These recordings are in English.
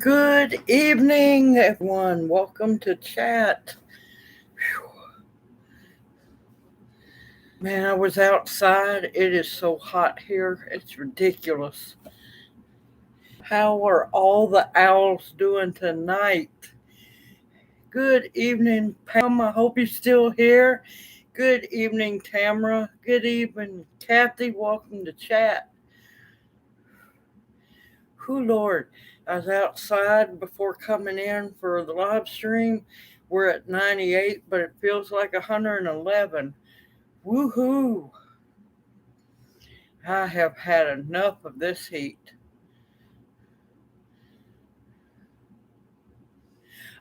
Good evening, everyone. Welcome to chat. Whew. Man, I was outside. It is so hot here. It's ridiculous. How are all the owls doing tonight? Good evening, Pam. I hope you're still here. Good evening, Tamara. Good evening, Kathy. Welcome to chat. Who Lord, I was outside before coming in for the live stream. We're at 98, but it feels like 111. Woohoo! I have had enough of this heat.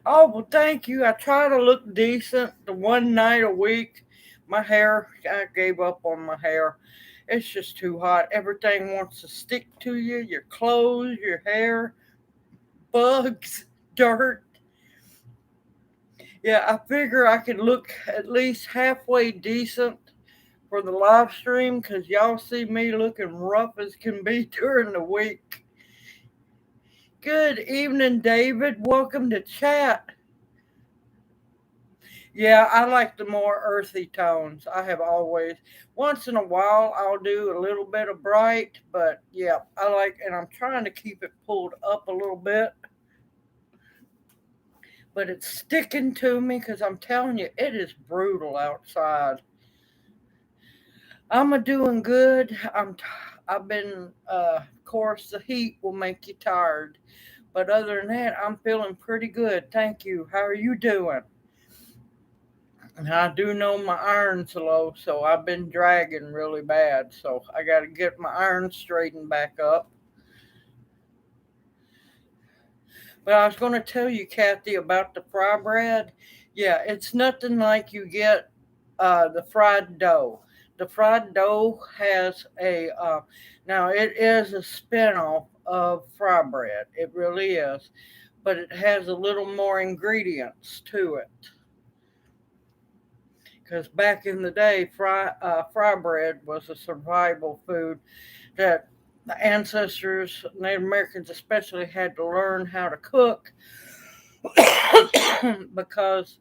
Oh, well, thank you. I try to look decent the one night a week. I gave up on my hair. It's just too hot. Everything wants to stick to you, your clothes, your hair, bugs, dirt. Yeah, I figure I could look at least halfway decent for the live stream because y'all see me looking rough as can be during the week. Good evening, David. Welcome to chat. Yeah, I like the more earthy tones. I have always, once in a while, I'll do a little bit of bright, but yeah, and I'm trying to keep it pulled up a little bit, but it's sticking to me because I'm telling you, it is brutal outside. I'm a doing good. I've been, of course, the heat will make you tired, but other than that, I'm feeling pretty good. Thank you. How are you doing? And I do know my iron's low, so I've been dragging really bad. So I got to get my iron straightened back up. But I was going to tell you, Kathy, about the fry bread. Yeah, it's nothing like you get the fried dough. The fried dough has now it is a spinoff of fry bread. It really is. But it has a little more ingredients to it. Because back in the day, fry bread was a survival food that the ancestors, Native Americans especially, had to learn how to cook because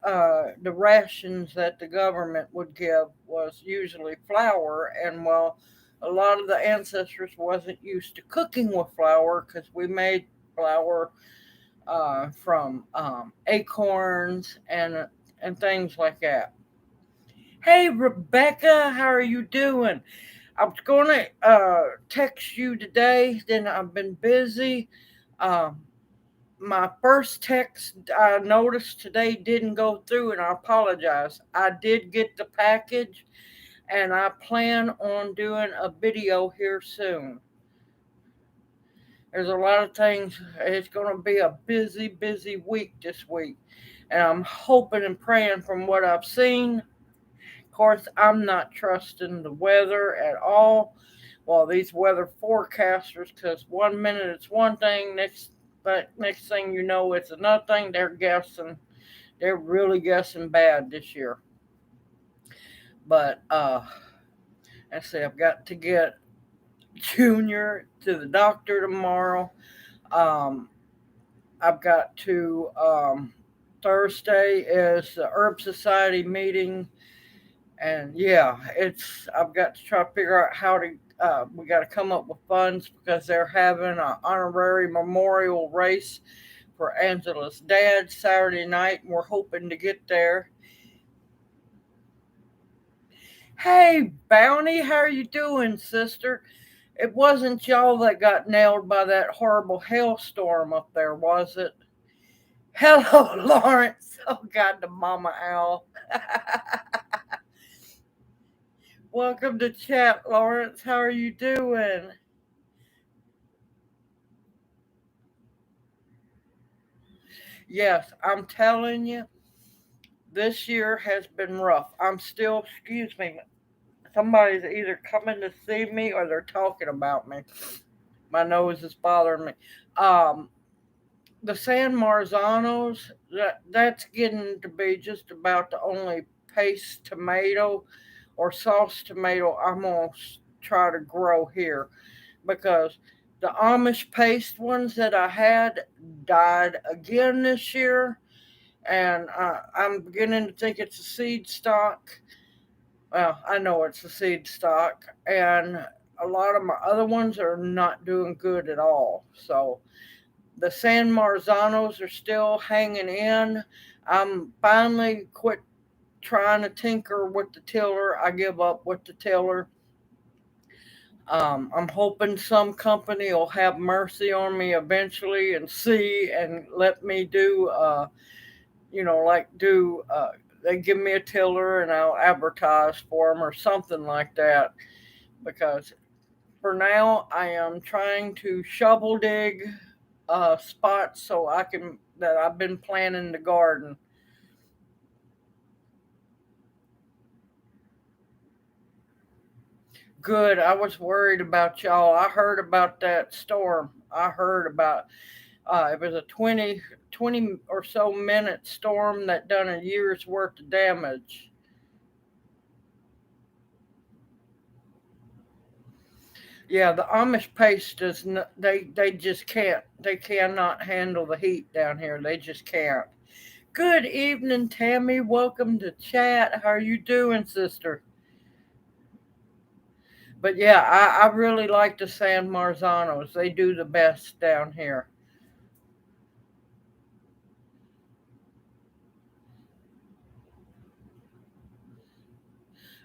the rations that the government would give was usually flour, and well, a lot of the ancestors wasn't used to cooking with flour because we made flour from acorns and things like that. Hey, Rebecca, how are you doing? I was going to text you today, then I've been busy. Um, my first text I noticed today didn't go through, and I apologize. I did get the package, and I plan on doing a video here soon. There's a lot of things. It's going to be a busy, busy week this week, and I'm hoping and praying from what I've seen. Of course, I'm not trusting the weather at all. Well, these weather forecasters, because one minute it's one thing, but next thing you know, it's another thing. They're guessing. They're really guessing bad this year. But I say I've got to get Junior to the doctor tomorrow. Um, I've got to Thursday is the Herb Society meeting, and yeah, it's I've got to try to figure out how to. We got to come up with funds because they're having an honorary memorial race for Angela's dad Saturday night, and we're hoping to get there. Hey, Bounty, how are you doing, sister? It wasn't y'all that got nailed by that horrible hailstorm up there, was it? Hello, Lawrence. Oh, God, the mama owl. Welcome to chat, Lawrence. How are you doing? Yes, I'm telling you, this year has been rough. Excuse me, somebody's either coming to see me or they're talking about me. My nose is bothering me. Um, the San Marzanos, that's getting to be just about the only paste tomato or sauce tomato I'm going to try to grow here because The Amish paste ones that I had died again this year, and I'm beginning to think it's a seed stock. Well, I know it's a seed stock, and a lot of my other ones are not doing good at all. So the San Marzanos are still hanging in. I'm finally quit trying to tinker with the tiller. I give up with the tiller. I'm hoping some company will have mercy on me eventually and see and let me do, they give me a tiller and I'll advertise for them or something like that. Because for now, I am trying to shovel dig spots so that I've been planting the garden. Good. I was worried about y'all. I heard about that storm. I heard about it was a 20 or so minute storm that done a year's worth of damage. Yeah, the Amish paste does not, they just can't, they cannot handle the heat down here. They just can't. Good evening, Tammy. Welcome to chat. How are you doing, sister? But yeah, I really like the San Marzanos. They do the best down here.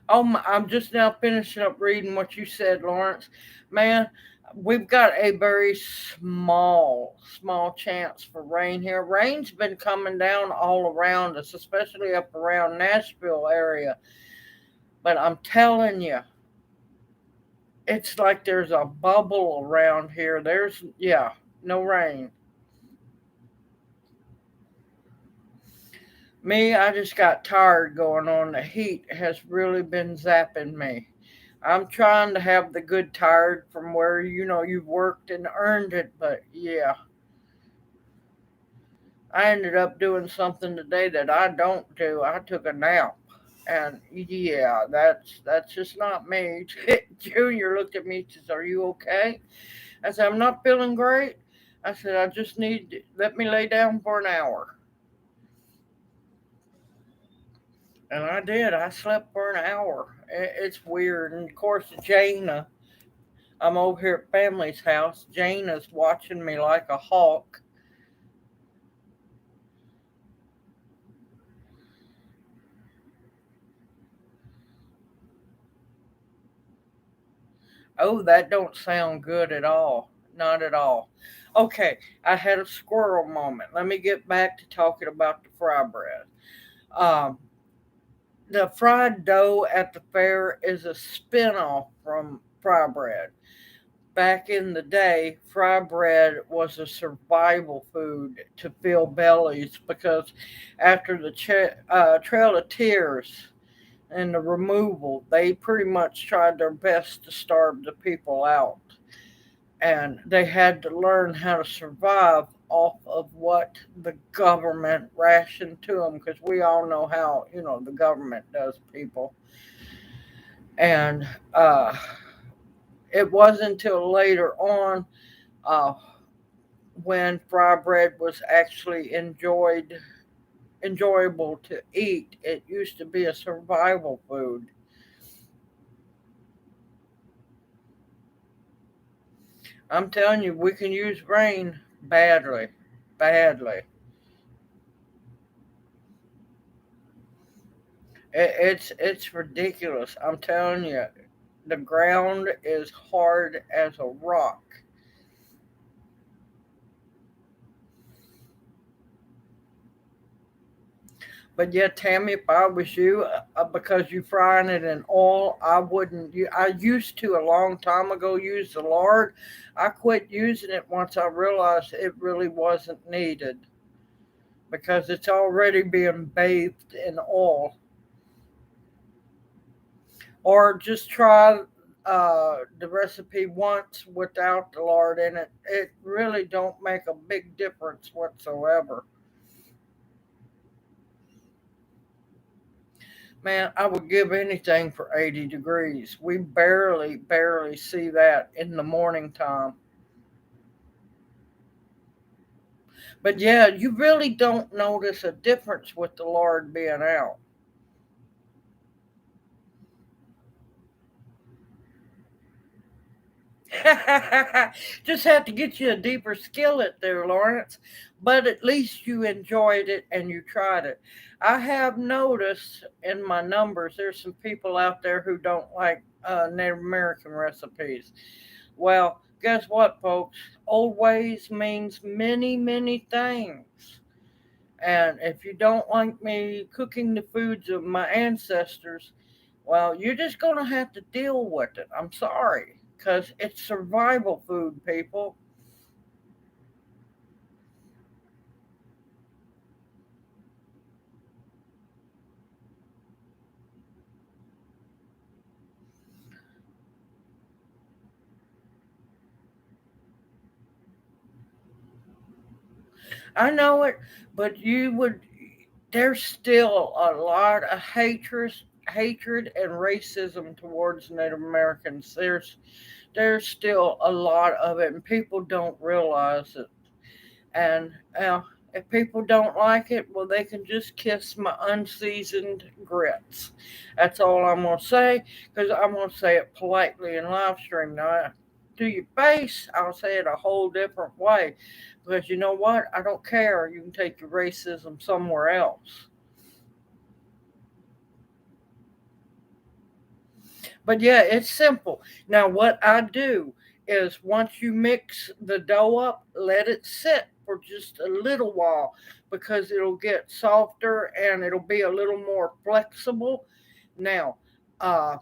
I'm just now finishing up reading what you said, Lawrence. Man, we've got a very small chance for rain here. Rain's been coming down all around us, especially up around Nashville area. But I'm telling you, it's like there's a bubble around here. Yeah, no rain. Me, I just got tired going on. The heat has really been zapping me. I'm trying to have the good tired from where you've worked and earned it, but yeah, I ended up doing something today that I don't do. I took a nap, and yeah, that's just not me. Junior looked at me and says, "Are you okay?" I said, "I'm not feeling great." I said, "I just need let me lay down for an hour." And I did. I slept for an hour. It's weird. And of course, Jana, I'm over here at family's house. Jana's watching me like a hawk. Oh, that don't sound good at all. Not at all. Okay, I had a squirrel moment. Let me get back to talking about the fry bread. Um, the fried dough at the fair is a spin-off from fry bread. Back in the day, fry bread was a survival food to fill bellies because after the Trail of Tears and the removal, they pretty much tried their best to starve the people out. And they had to learn how to survive off of what the government rationed to them because we all know how, the government does people. And it wasn't until later on uh, when fry bread was actually enjoyable to eat. It used to be a survival food. I'm telling you, we can use rain badly, badly. It's ridiculous. I'm telling you, the ground is hard as a rock. But yeah, Tammy, if I was you, because you frying it in oil, I wouldn't. I used to a long time ago use the lard. I quit using it once I realized it really wasn't needed because it's already being bathed in oil. Or just try the recipe once without the lard in it. It really don't make a big difference whatsoever. Man, I would give anything for 80 degrees. We barely see that in the morning time. But yeah, you really don't notice a difference with the lard being out. Just had to get you a deeper skillet there, Lawrence. But at least you enjoyed it and you tried it. I have noticed in my numbers there's some people out there who don't like Native American recipes. Well, guess what, folks? Old ways means many, many things. And if you don't like me cooking the foods of my ancestors, well, you're just going to have to deal with it. I'm sorry, because it's survival food, people. I know it, but there's still a lot of hatred and racism towards Native Americans. There's still a lot of it, and people don't realize it. And if people don't like it, well, they can just kiss my unseasoned grits. That's all I'm going to say, because I'm going to say it politely in live stream. Now, to your face, I'll say it a whole different way. Because you know what? I don't care. You can take your racism somewhere else. But yeah, it's simple. Now, what I do is once you mix the dough up, let it sit for just a little while because it'll get softer and it'll be a little more flexible. Now, uh,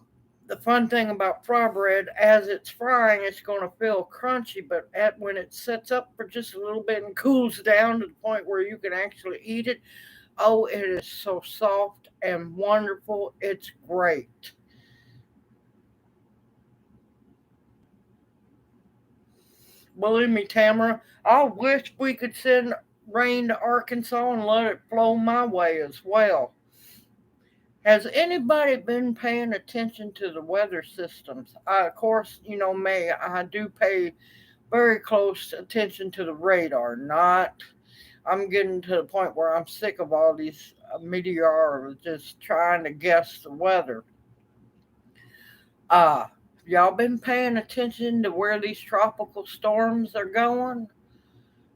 the fun thing about fry bread, as it's frying, it's going to feel crunchy, but when it sets up for just a little bit and cools down to the point where you can actually eat it, oh, it is so soft and wonderful. It's great. Believe me, Tamara, I wish we could send rain to Arkansas and let it flow my way as well. Has anybody been paying attention to the weather systems? Of course, you know me, I do pay very close attention to the radar. Not, I'm getting to the point where I'm sick of all these meteorologists trying to guess the weather. Uh, y'all been paying attention to where these tropical storms are going?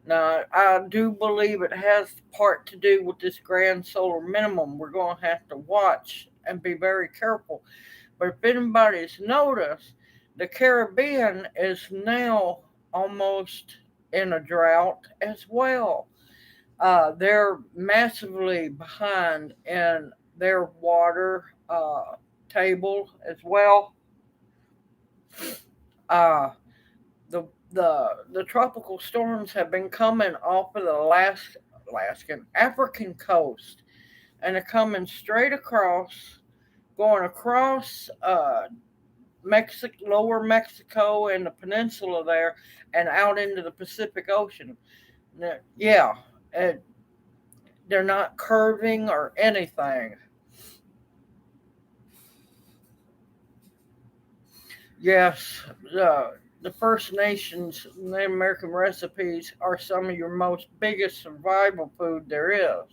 Now, I do believe it has part to do with this grand solar minimum. We're going to have to watch and be very careful. But if anybody's noticed, the Caribbean is now almost in a drought as well. They're massively behind in their water table as well. Uh, the tropical storms have been coming off of the Alaskan African coast, and they're coming straight across, going across lower Mexico and the peninsula there, and out into the Pacific Ocean. Yeah, and they're not curving or anything. Yes, the First Nations Native American recipes are some of your most biggest survival food there is.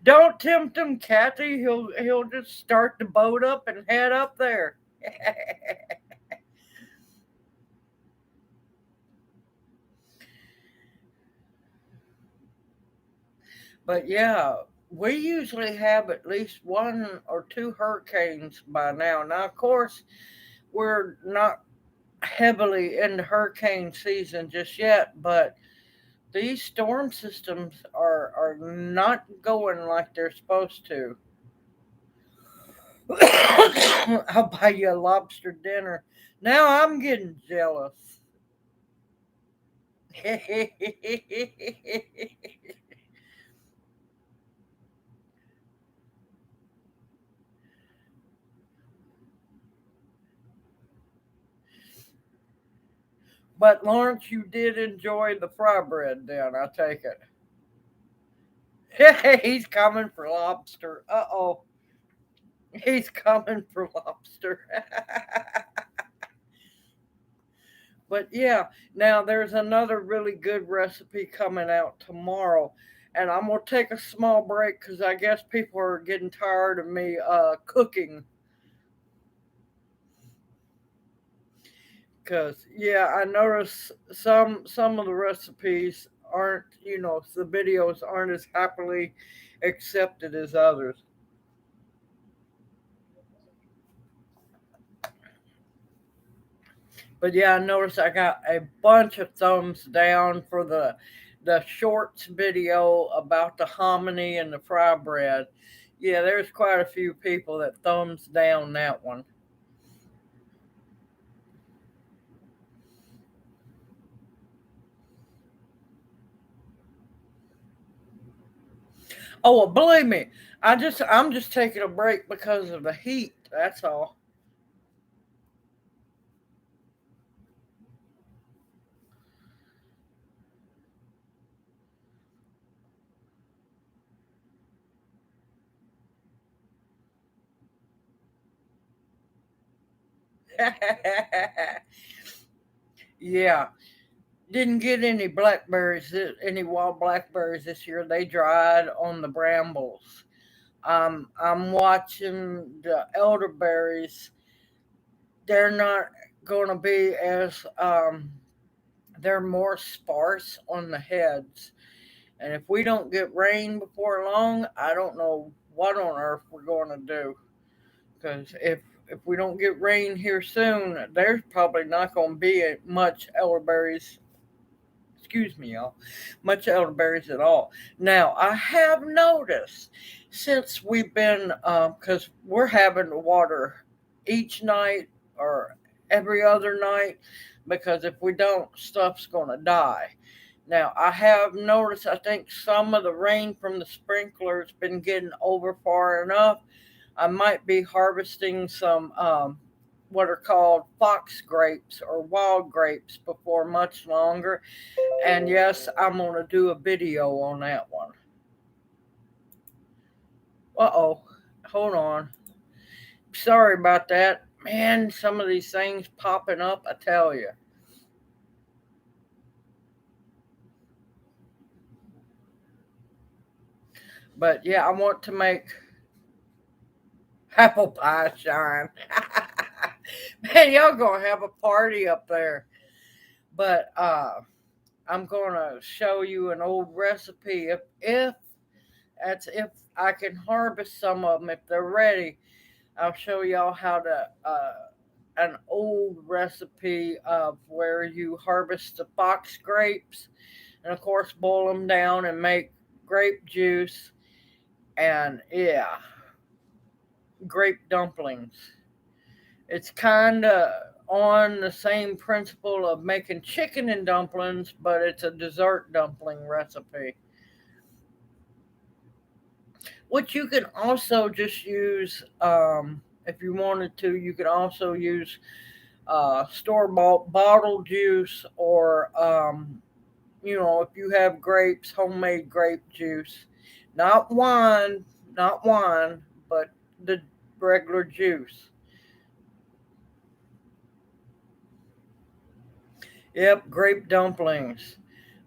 Don't tempt him, Kathy. He'll just start the boat up and head up there. But yeah, we usually have at least one or two hurricanes by now. Now, of course, we're not heavily into hurricane season just yet, but these storm systems are not going like they're supposed to. I'll buy you a lobster dinner. Now I'm getting jealous. But Lawrence, you did enjoy the fry bread then, I take it. He's coming for lobster. Uh oh. He's coming for lobster. But yeah, now there's another really good recipe coming out tomorrow. And I'm going to take a small break because I guess people are getting tired of me cooking. Because yeah, I notice some of the recipes aren't, the videos aren't as happily accepted as others. But yeah, I noticed I got a bunch of thumbs down for the shorts video about the hominy and the fry bread. Yeah, there's quite a few people that thumbs down that one. Oh, well, believe me, I'm just taking a break because of the heat. That's all. Yeah, didn't get any blackberries, any wild blackberries this year. They dried on the brambles. I'm watching the elderberries. They're not going to be as they're more sparse on the heads. And if we don't get rain before long, I don't know what on earth we're going to do. Because if we don't get rain here soon, there's probably not going to be much elderberries. Excuse me, y'all. Much elderberries at all. Now I have noticed since we've been, because we're having to water each night or every other night, because if we don't, stuff's going to die. Now, I have noticed, I think some of the rain from the sprinklers been getting over far enough. I might be harvesting some what are called fox grapes or wild grapes before much longer. And yes, I'm going to do a video on that one. Uh oh, hold on. Sorry about that. Man, some of these things popping up, I tell you. But yeah, I want to make apple pie shine. Man, y'all gonna have a party up there. But I'm gonna show you an old recipe. If I can harvest some of them if they're ready, I'll show y'all how to an old recipe of where you harvest the fox grapes and of course boil them down and make grape juice and yeah, grape dumplings. It's kind of on the same principle of making chicken and dumplings, but it's a dessert dumpling recipe. Which you can also just use, if you wanted to, you could also use store bought bottle juice or, if you have grapes, homemade grape juice. Not wine, not wine, but the regular juice. Yep, grape dumplings.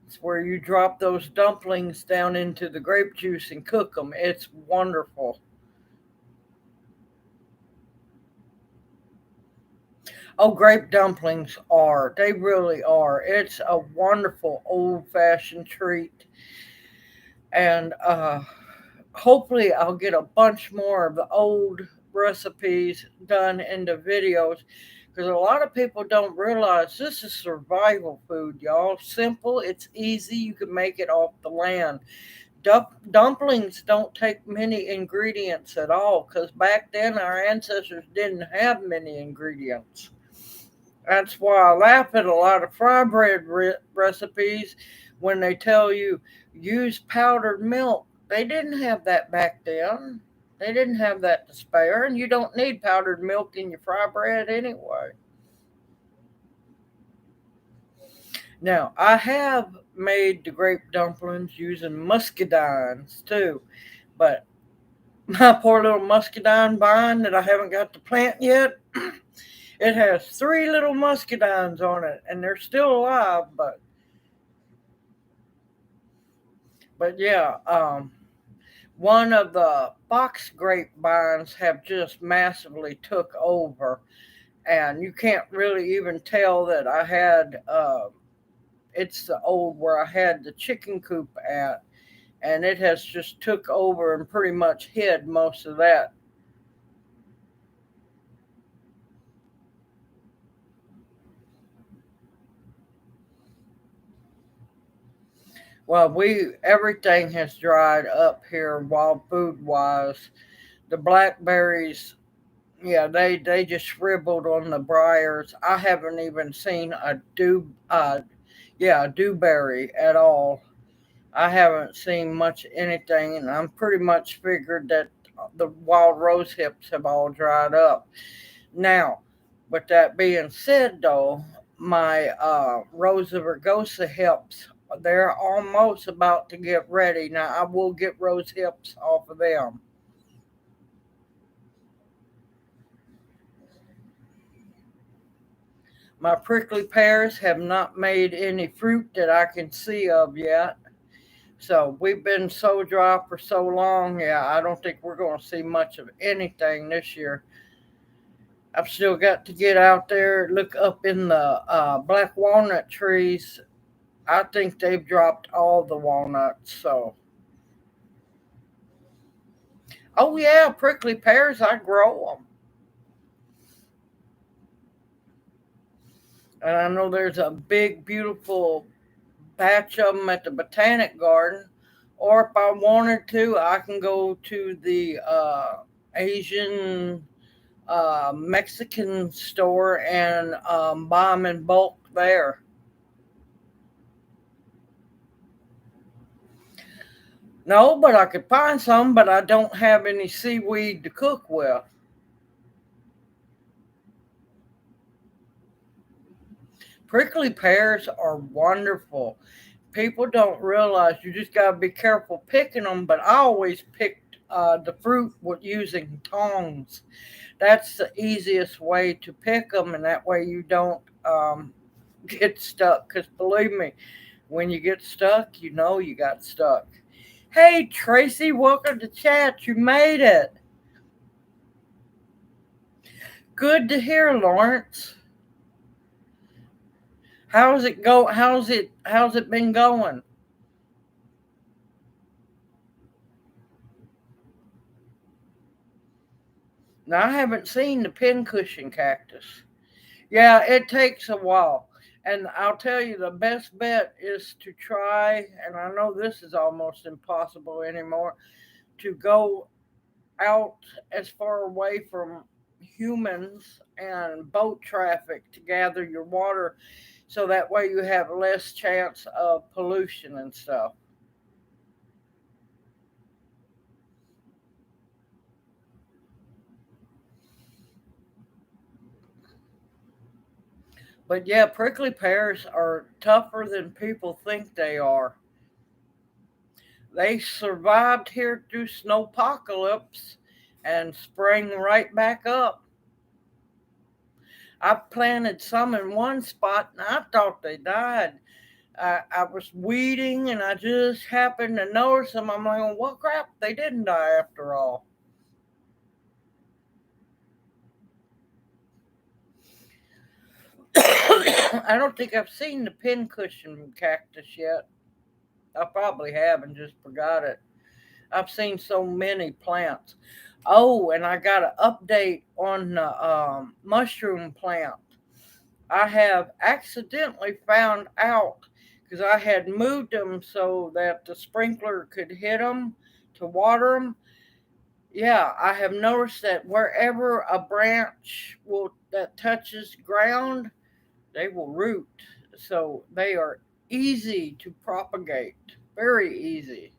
It's where you drop those dumplings down into the grape juice and cook them. It's wonderful. Oh, grape dumplings are. They really are. It's a wonderful old fashioned treat. And hopefully, I'll get a bunch more of the old recipes done into videos because a lot of people don't realize this is survival food, y'all. Simple, it's easy. You can make it off the land. Dumplings don't take many ingredients at all because back then our ancestors didn't have many ingredients. That's why I laugh at a lot of fry bread recipes when they tell you use powdered milk. They didn't have that back then. They didn't have that to spare, and you don't need powdered milk in your fry bread anyway. Now, I have made the grape dumplings using muscadines too, but My poor little muscadine vine that I haven't got to plant yet. It has 3 little muscadines on it, and they're still alive. But yeah, one of the fox grapevines have just massively took over, and you can't really even tell that I had. It's the old where I had the chicken coop at, and it has just took over and pretty much hid most of that. Well, we everything has dried up here, wild food wise. The blackberries, yeah, they just shriveled on the briars. I haven't even seen a dewberry at all. I haven't seen much anything, and I'm pretty much figured that the wild rose hips have all dried up. Now, with that being said, though, my Rosa rugosa hips, they're almost about to get ready. Now, I will get rose hips off of them. My prickly pears have not made any fruit that I can see of yet. So we've been so dry for so long. Yeah, I don't think we're going to see much of anything this year. I've still got to get out there, look up in the black walnut trees. I think they've dropped all the walnuts. So, oh yeah, prickly pears, I grow them. And I know there's a big, beautiful batch of them at the Botanic Garden. Or if I wanted to, I can go to the Asian Mexican store and buy them in bulk there. No, but I could find some, but I don't have any seaweed to cook with. Prickly pears are wonderful. People don't realize you just got to be careful picking them, but I always picked the fruit with using tongs. That's the easiest way to pick them, and that way you don't get stuck. Because believe me, when you get stuck, you know you got stuck. Hey, Tracy, welcome to chat. You made it. Good to hear, Lawrence. How's it go? How's it been going? Now I haven't seen the pincushion cactus. Yeah, it takes a while. And I'll tell you the best bet is to try, and I know this is almost impossible anymore, to go out as far away from humans and boat traffic to gather your water so that way you have less chance of pollution and stuff. But yeah, prickly pears are tougher than people think they are. They survived here through snowpocalypse and sprang right back up. I planted some in one spot and I thought they died. I was weeding and I just happened to notice them. I'm like, well, what crap? They didn't die after all. I don't think I've seen the pincushion cactus yet. I probably have and just forgot it. I've seen so many plants. Oh, and I got an update on the mushroom plant. I have accidentally found out because I had moved them so that the sprinkler could hit them to water them. Yeah, I have noticed that wherever a branch will that touches ground, they will root. So they are easy to propagate. Very easy.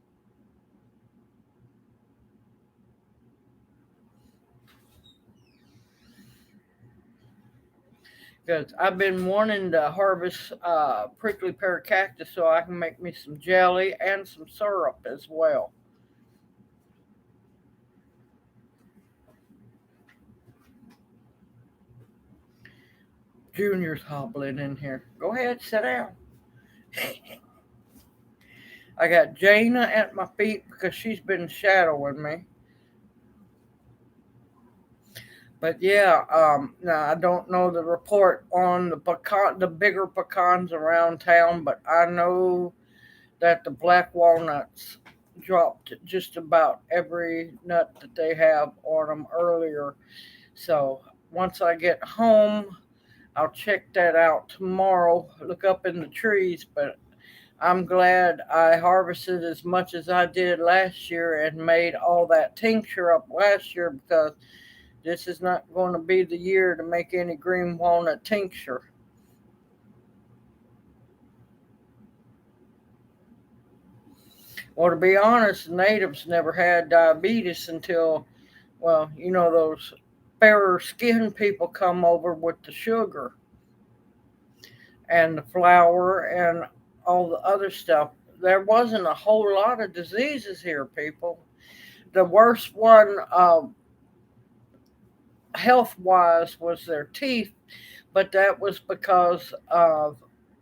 Because I've been wanting to harvest prickly pear cactus so I can make me some jelly and some syrup as well. Junior's hobbling in here. Go ahead, sit down. I got Jana at my feet because she's been shadowing me. But yeah, now I don't know the report on the bigger pecans around town, but I know that the black walnuts dropped just about every nut that they have on them earlier. So once I get home, I'll check that out tomorrow. Look up in the trees, but I'm glad I harvested as much as I did last year and made all that tincture up last year because this is not going to be the year to make any green walnut tincture. Well, to be honest, natives never had diabetes until, well, those fairer skinned people come over with the sugar and the flour and all the other stuff. There wasn't a whole lot of diseases here, people. The worst one, health wise, was their teeth, but that was because of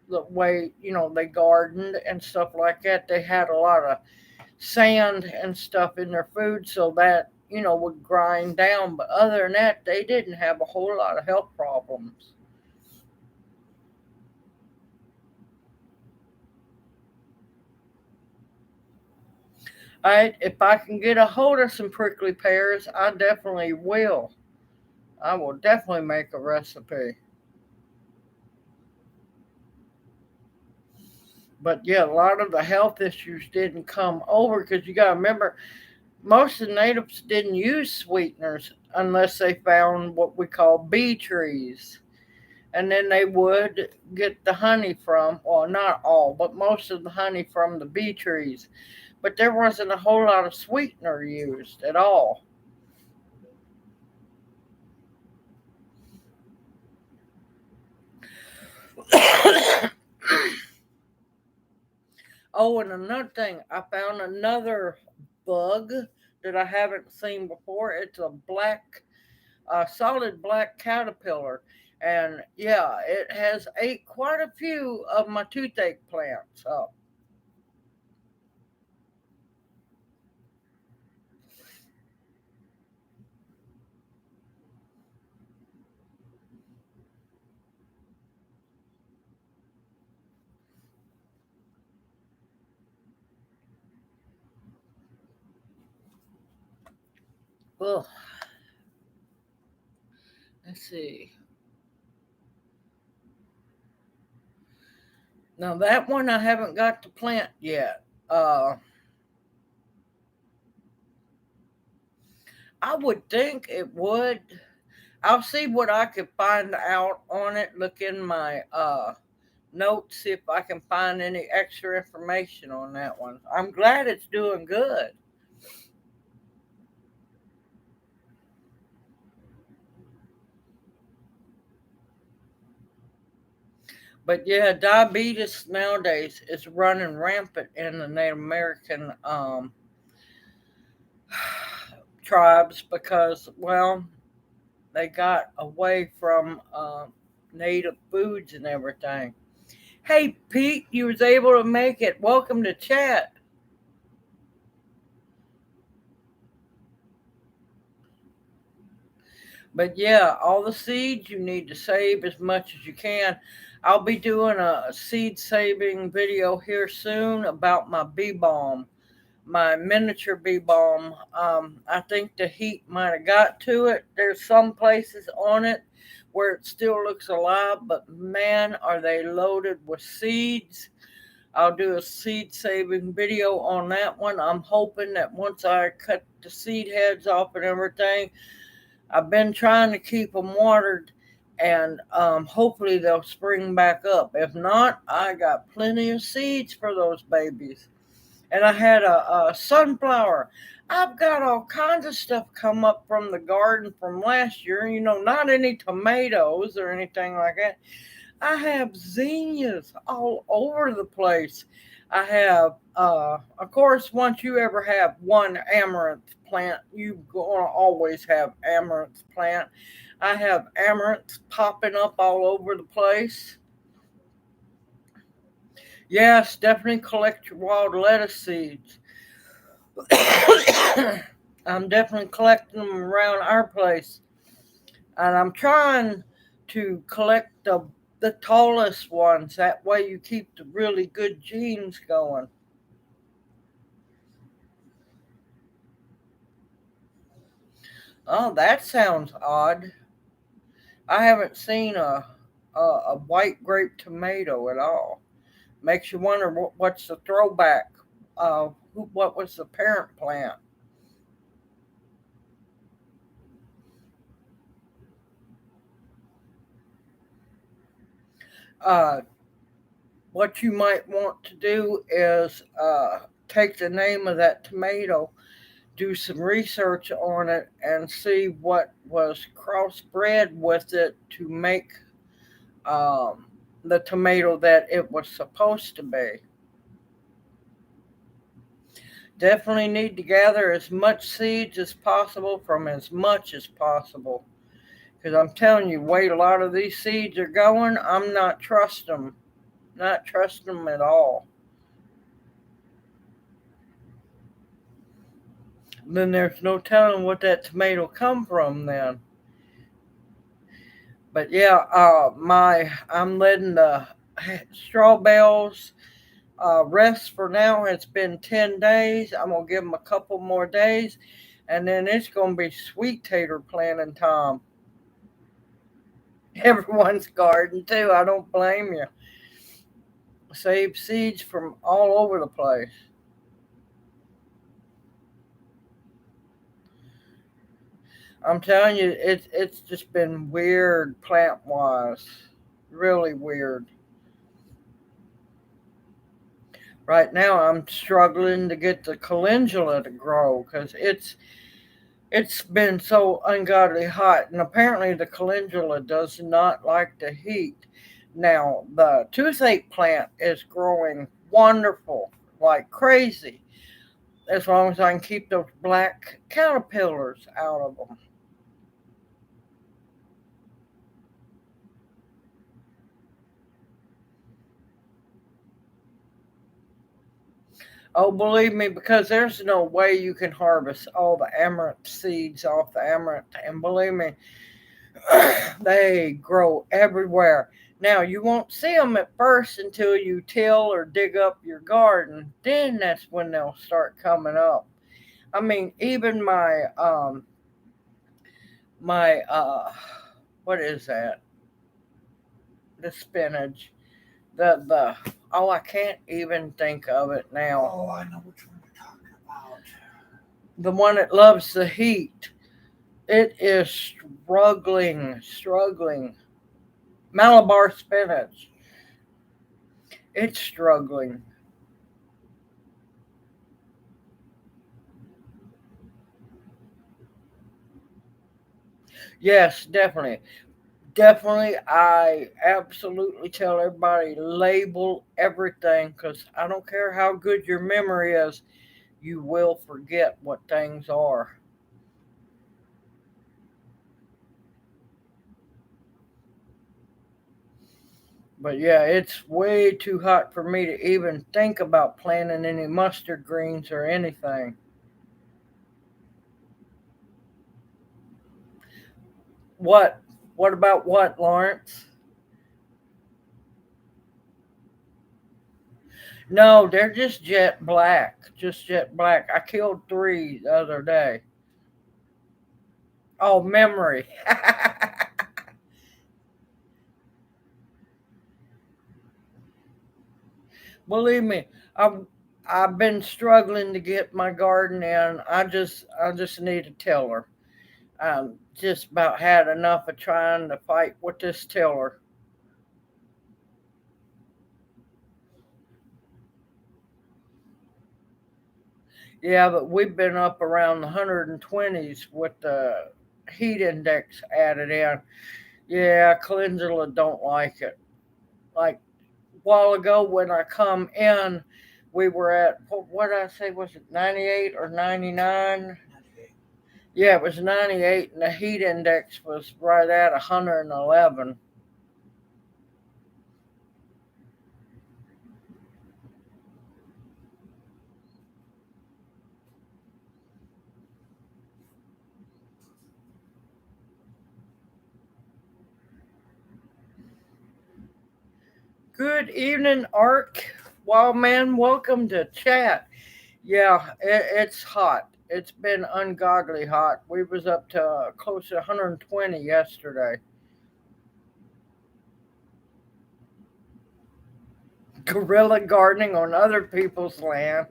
the way, they gardened and stuff like that. They had a lot of sand and stuff in their food, so that, would grind down. But other than that, they didn't have a whole lot of health problems. If I can get a hold of some prickly pears, I definitely will. I will definitely make a recipe. But yeah, a lot of the health issues didn't come over because you got to remember, most of the natives didn't use sweeteners unless they found what we call bee trees. And then they would get the honey from, well, not all, but most of the honey from the bee trees. But there wasn't a whole lot of sweetener used at all. Oh, and another thing, I found another bug that I haven't seen before. It's a solid black caterpillar. And yeah, it has ate quite a few of my toothache plants up. Ugh. Let's see. Now that one I haven't got to plant yet. I would think it would. I'll see what I could find out on it. Look in my notes, see if I can find any extra information on that one. I'm glad it's doing good. But yeah, diabetes nowadays is running rampant in the Native American tribes because, well, they got away from native foods and everything. Hey, Pete, you was able to make it. Welcome to chat. But yeah, all the seeds you need to save as much as you can. I'll be doing a seed saving video here soon about my bee balm, my miniature bee balm. I think the heat might have got to it. There's some places on it where it still looks alive, but man, are they loaded with seeds. I'll do a seed saving video on that one. I'm hoping that once I cut the seed heads off and everything, I've been trying to keep them watered, and hopefully they'll spring back up. If not, I got plenty of seeds for those babies. And I had a sunflower. I've got all kinds of stuff come up from the garden from last year. Not any tomatoes or anything like that. I have zinnias all over the place. I have, of course, once you ever have one amaranth plant, you're going to always have amaranth plant. I have amaranths popping up all over the place. Yes, definitely collect your wild lettuce seeds. I'm definitely collecting them around our place, and I'm trying to collect the tallest ones. That way, you keep the really good genes going. Oh, that sounds odd. I haven't seen a white grape tomato at all. Makes you wonder what's the throwback. What was the parent plant? Uh, what you might want to do is take the name of that tomato, do some research on it, and see what was crossbred with it to make um, the tomato that it was supposed to be. Definitely need to gather as much seeds as possible from as much as possible. Because I'm telling you, way a lot of these seeds are going, I'm not trusting them. Not trusting them at all. Then there's no telling what that tomato come from then. But yeah, I'm letting the straw bales rest for now. It's been 10 days. I'm gonna give them a couple more days, and then it's gonna be sweet tater planting time. Everyone's garden too. I don't blame you. Save seeds from all over the place. I'm telling you, it's just been weird plant wise, really weird. Right now, I'm struggling to get the calendula to grow because it's been so ungodly hot, and apparently the calendula does not like the heat. Now, the toothache plant is growing wonderful, like crazy, as long as I can keep those black caterpillars out of them. Oh, believe me, because there's no way you can harvest all the amaranth seeds off the amaranth. And believe me, they grow everywhere. Now, you won't see them at first until you till or dig up your garden. Then that's when they'll start coming up. I mean, even my what is that? The spinach. The oh, I can't even think of it now. Oh, I know which one you're talking about. The one that loves the heat. It is struggling. Malabar spinach. It's struggling. Yes, definitely. Definitely, I absolutely tell everybody label everything because I don't care how good your memory is, you will forget what things are. But yeah, it's way too hot for me to even think about planting any mustard greens or anything. What? What about what, Lawrence? No, they're just jet black. Just jet black. I killed three the other day. Oh, memory. Believe me, I've been struggling to get my garden in. I just need a tiller. Just about had enough of trying to fight with this tiller. Yeah, but we've been up around the 120s with the heat index added in. Yeah, calendula don't like it. Like a while ago when I come in, We were at, what did I say, was it 98 or 99? 98. Yeah, it was 98, and the heat index was right at 111. Good evening, Ark. Wildman, welcome to chat. Yeah, it's hot. It's been ungodly hot. We was up to close to 120 yesterday. Guerrilla gardening on other people's land.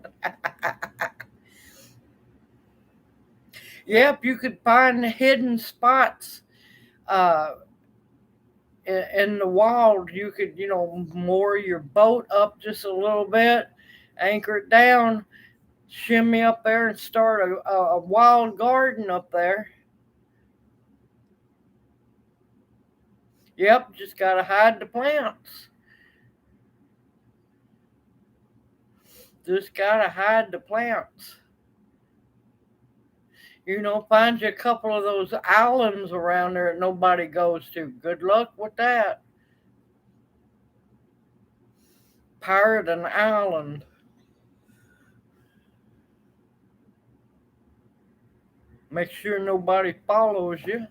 Yep, you could find hidden spots uh, in the wild. You could, moor your boat up just a little bit, anchor it down, shimmy up there, and start a wild garden up there. Yep, just gotta hide the plants. Just gotta hide the plants. Find you a couple of those islands around there that nobody goes to. Good luck with that. Pirate an island. Make sure nobody follows you.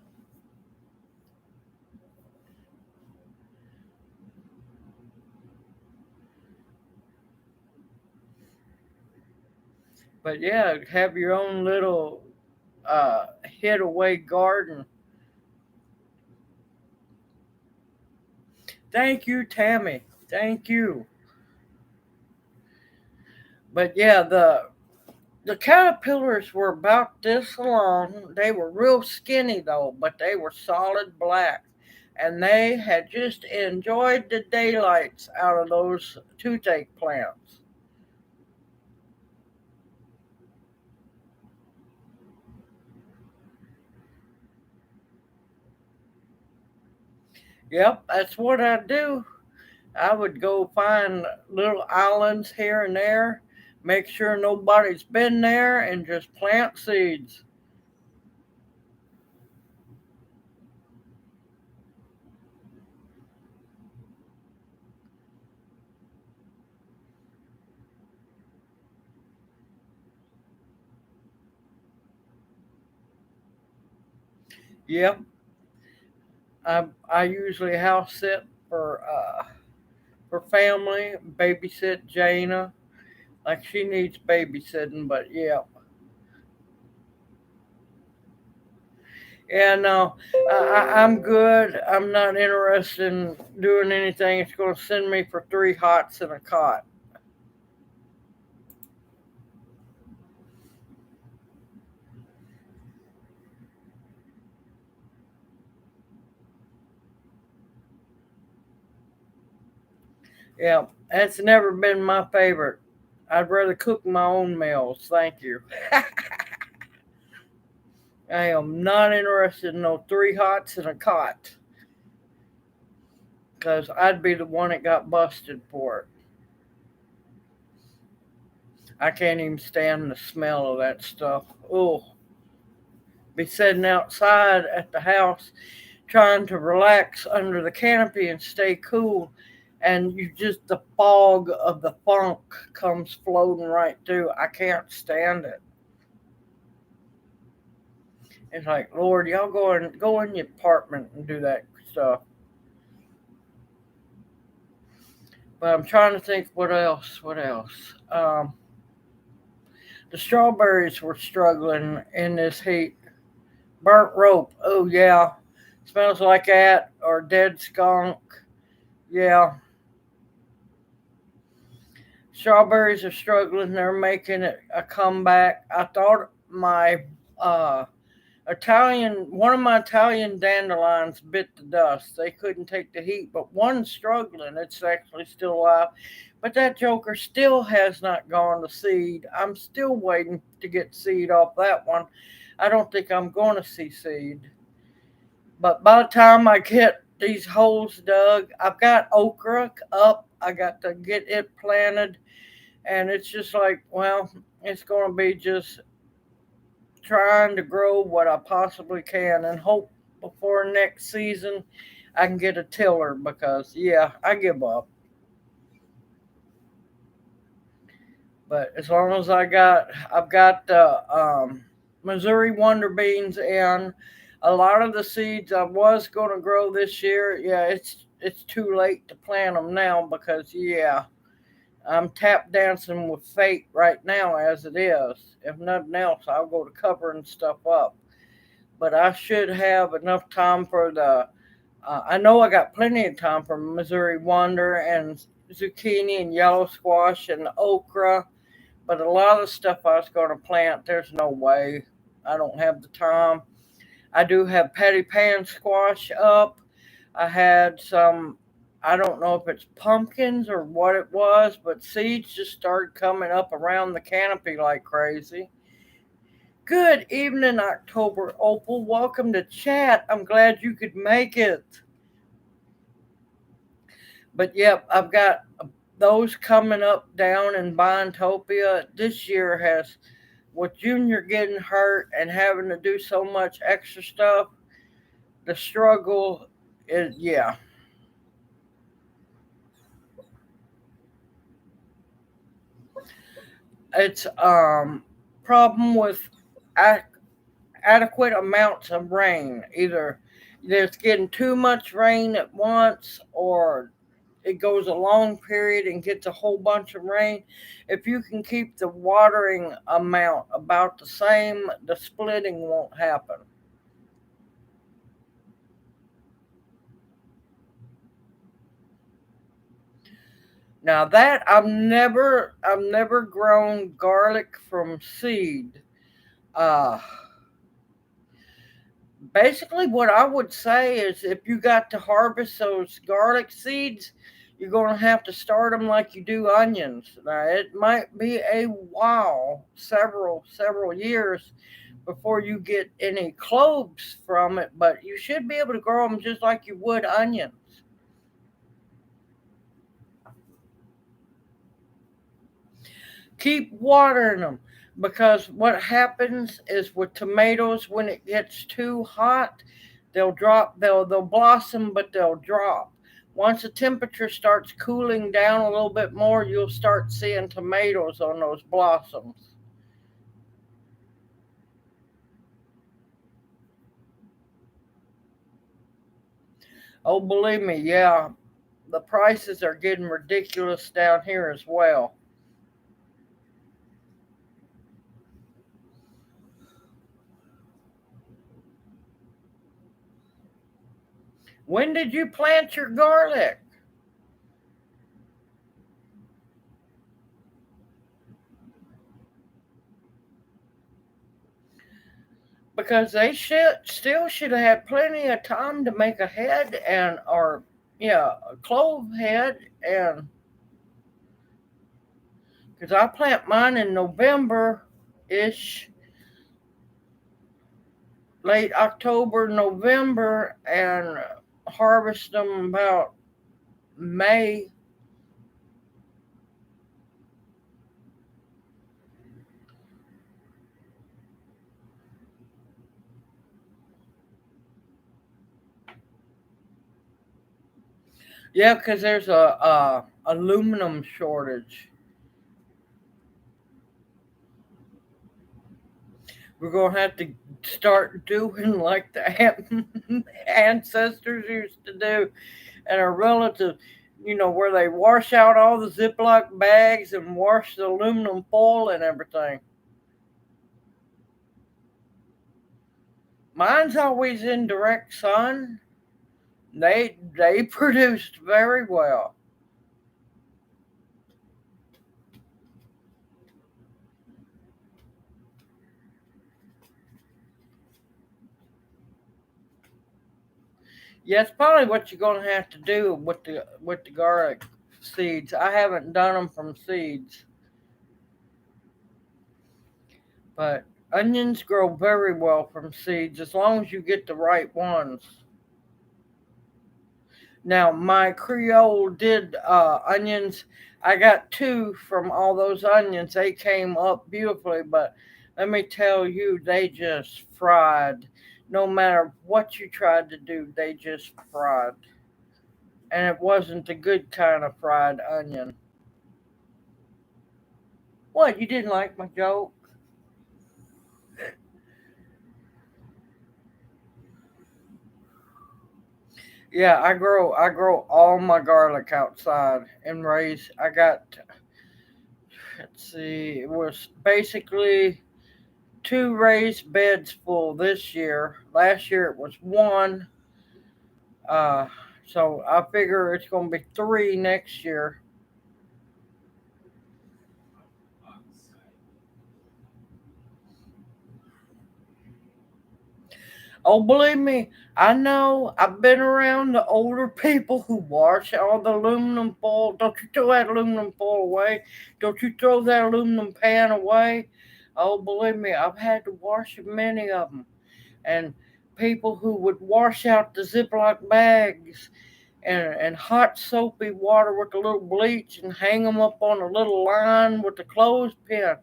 But yeah, have your own little hid away garden. Thank you, Tammy. Thank you. But yeah, the caterpillars were about this long. They were real skinny though, but they were solid black. And they had just enjoyed the daylights out of those toothache plants. Yep, that's what I do. I would go find little islands here and there, make sure nobody's been there, and just plant seeds. Yep, I usually house sit for family, babysit Jana. Like she needs babysitting, but yeah. Yeah, no, I'm good. I'm not interested in doing anything. It's going to send me for three hots and a cot. Yeah, that's never been my favorite. I'd rather cook my own meals. Thank you. I am not interested in no three hots and a cot because I'd be the one that got busted for it. I can't even stand the smell of that stuff. Oh, be sitting outside at the house trying to relax under the canopy and stay cool, and you just the fog of the funk comes floating right through. I can't stand it. It's like, Lord, y'all go in your apartment and do that stuff. But I'm trying to think what else. What else? The strawberries were struggling in this heat. Burnt rope. Oh yeah, smells like that or dead skunk. Yeah, strawberries are struggling. They're making it a comeback. I thought my uh, one of my Italian dandelions bit the dust. They couldn't take the heat, but one's struggling. It's actually still alive. But that joker still has not gone to seed. I'm still waiting to get seed off that one. I don't think I'm going to see seed. But by the time I get these holes dug, I've got okra up. I got to get it planted And it's just like, well, it's going to be just trying to grow what I possibly can and hope before next season I can get a tiller because, yeah, I give up. But as long as I've got the Missouri Wonder Beans in. A lot of the seeds I was going to grow this year, yeah, it's too late to plant them now because, yeah, I'm tap dancing with fate right now as it is. If nothing else, I'll go to covering stuff up. But I should have enough time for the. I know I got plenty of time for Missouri Wonder and zucchini and yellow squash and okra. But a lot of stuff I was going to plant, there's no way. I don't have the time. I do have patty pan squash up. I had some, I don't know if it's pumpkins or what it was, but seeds just started coming up around the canopy like crazy. Good evening, October Opal. Welcome to chat. I'm glad you could make it. But yep, I've got those coming up down in Biontopia. This year has, with Junior getting hurt and having to do so much extra stuff, the struggle is, yeah. It's problem with ac- adequate amounts of rain. Either there's getting too much rain at once, or it goes a long period and gets a whole bunch of rain. If you can keep the watering amount about the same, the splitting won't happen. Now that I've never grown garlic from seed. Uh Basically what I would say is if you got to harvest those garlic seeds, you're going to have to start them like you do onions. Now it might be a while, several years before you get any cloves from it, but you should be able to grow them just like you would onions. Keep watering them because what happens is with tomatoes when it gets too hot, they'll drop, they'll blossom, but they'll drop. Once the temperature starts cooling down a little bit more, you'll start seeing tomatoes on those blossoms. Oh, believe me, yeah, the prices are getting ridiculous down here as well. When did you plant your garlic? Because they should have had plenty of time to make a head and or yeah, a clove head. And because I plant mine in November ish, late October, November, and harvest them about May. Yeah, because there's a aluminum shortage. We're gonna have to start doing like the ancestors used to do, and our relatives, where they wash out all the Ziploc bags and wash the aluminum foil and everything. Mine's always in direct sun. They produced very well. Yeah, it's probably what you're gonna have to do with the garlic seeds. I haven't done them from seeds, but onions grow very well from seeds as long as you get the right ones. Now, my Creole did onions. I got two from all those onions. They came up beautifully, but let me tell you, they just fried. No matter what you tried to do, they just fried. And it wasn't the good kind of fried onion. What, you didn't like my joke? Yeah, I grow all my garlic outside and raise. I got, let's see, it was basically two raised beds full this year. Last year it was one. Uh, so I figure it's going to be three next year. Oh, believe me, I know. I've been around the older people who wash all the aluminum foil. Don't you throw that aluminum foil away. Don't you throw that aluminum pan away. Oh, believe me, I've had to wash many of them. And people who would wash out the Ziploc bags and hot soapy water with a little bleach and hang them up on a little line with the clothespin.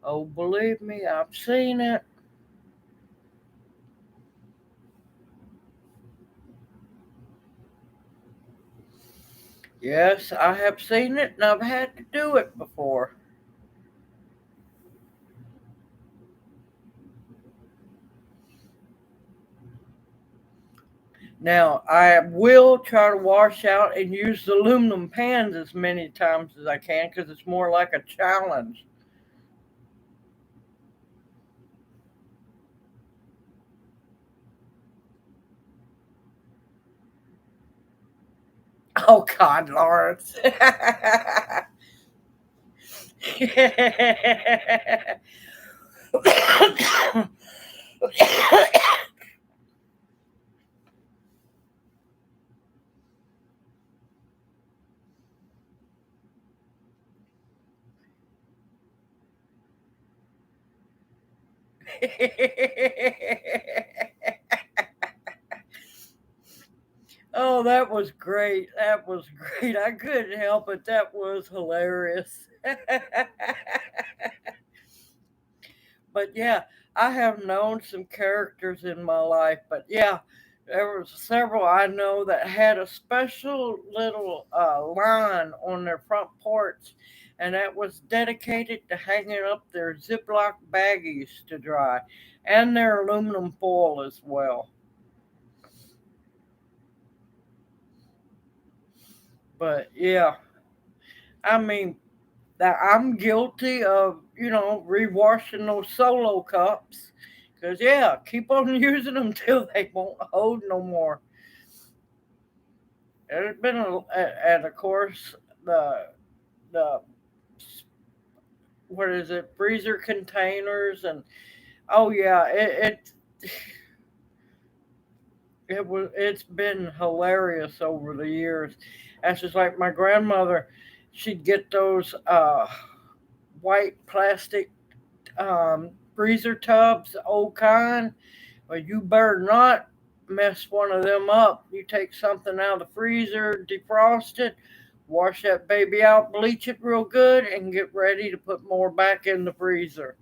Oh, believe me, I've seen it. Yes, I have seen it and I've had to do it before. Now, I will try to wash out and use the aluminum pans as many times as I can because it's more like a challenge. Oh, God, Lawrence. Oh, that was great. That was great. I couldn't help it. That was hilarious. But yeah, I have known some characters in my life. But yeah, there was several I know that had a special little line on their front porch, and that was dedicated to hanging up their Ziploc baggies to dry, and their aluminum foil as well. But yeah, I mean, that I'm guilty of, rewashing those solo cups. Cause yeah, keep on using them till they won't hold no more. There's been and of course the what is it, freezer containers, and oh yeah, it's been hilarious over the years. That's just like my grandmother. She'd get those white plastic freezer tubs, the old kind. Well, you better not mess one of them up. You take something out of the freezer, defrost it, wash that baby out, bleach it real good, and get ready to put more back in the freezer.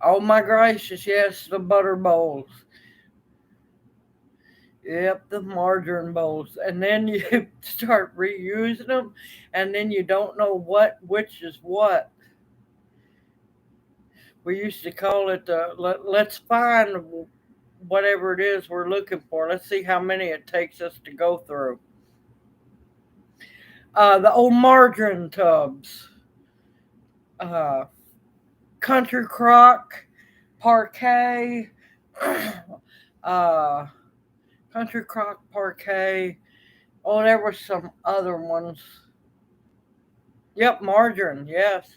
Oh my gracious, yes, the butter bowls. Yep, the margarine bowls. And then you start reusing them, and then you don't know which is what. We used to call it let's find whatever it is we're looking for. Let's see how many it takes us to go through. The old margarine tubs, uh, country crock, parquet, uh, country crock parquet. Oh, there were some other ones. Yep, margarine. Yes.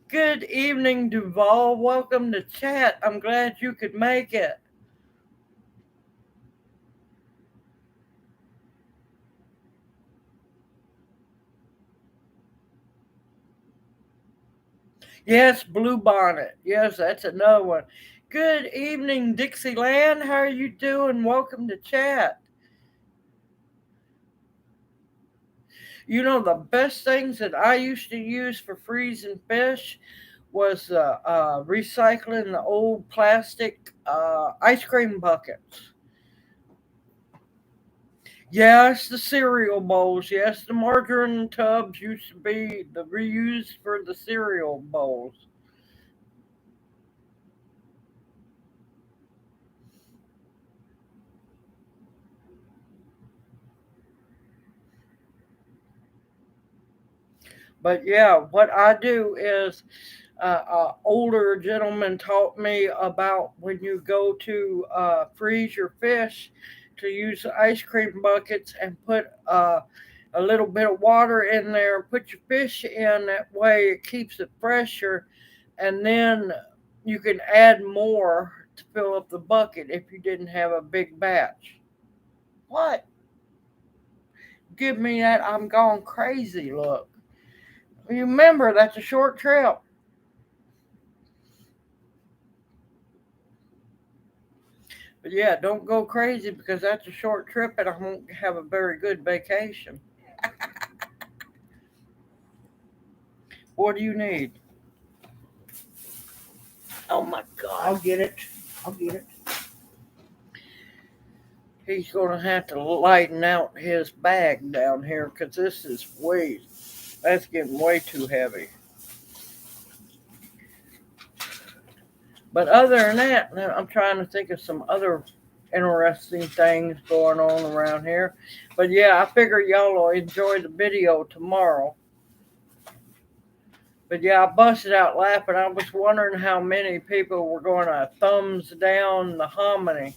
Good evening, Duval. Welcome to chat. I'm glad you could make it. Yes, blue bonnet. Yes, that's another one. Good evening, Dixieland. How are you doing? Welcome to chat. You know, the best things that I used to use for freezing fish was recycling the old plastic ice cream buckets. Yes, the cereal bowls. Yes, the margarine tubs used to be the reused for the cereal bowls. But yeah, what I do is older gentleman taught me about when you go to freeze your fish to use ice cream buckets and put a little bit of water in there, put your fish in. That way it keeps it fresher, and then you can add more to fill up the bucket if you didn't have a big batch. What? Give me that. I'm gone crazy. Look. You remember that's a short trip. But yeah, don't go crazy because that's a short trip and I won't have a very good vacation. What do you need? Oh my I'll God. get it. I'll get it. He's going to have to lighten out his bag down here because that's getting way too heavy. But other than that, I'm trying to think of some other interesting things going on around here. But yeah, I figure y'all will enjoy the video tomorrow. But yeah, I busted out laughing. I was wondering how many people were going to thumbs down the hominy.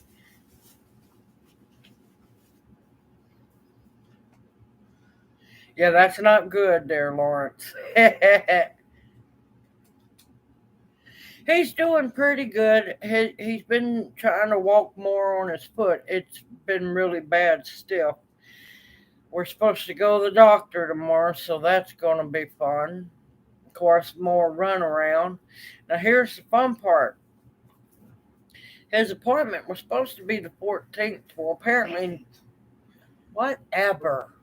Yeah, that's not good there, Lawrence. He's doing pretty good. He's been trying to walk more on his foot. It's been really bad still. We're supposed to go to the doctor tomorrow, so that's going to be fun. Of course, more run around. Now, here's the fun part. His appointment was supposed to be the 14th. Well, apparently, whatever.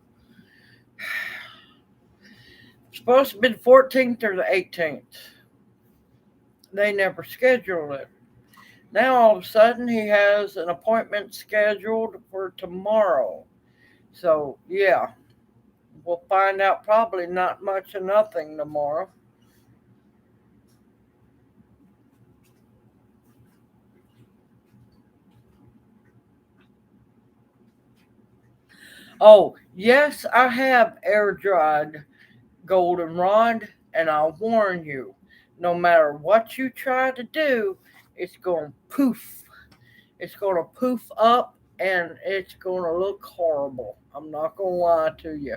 Supposed to be the 14th or the 18th. They never scheduled it. Now all of a sudden he has an appointment scheduled for tomorrow. So yeah, we'll find out probably not much of nothing tomorrow. Oh, yes, I have air dried goldenrod, and I'll warn you, no matter what you try to do, it's going to poof. It's going to poof up and it's going to look horrible. I'm not going to lie to you.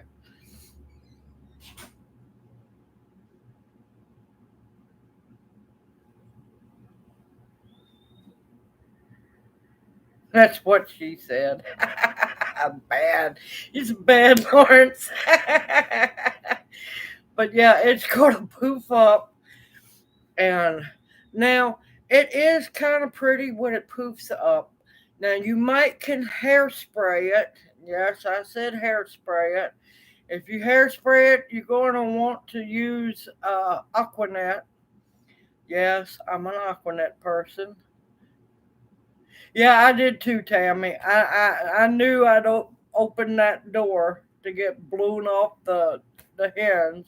That's what she said. Bad. It's bad, Lawrence. But yeah, it's going to poof up. And now it is kind of pretty when it poofs up. Now you might can hairspray it. Yes, I said hairspray it. If you hairspray it, you're going to want to use Aquanet. Yes, I'm an Aquanet person. Yeah, I did too, Tammy. I knew open that door to get blown off the hens.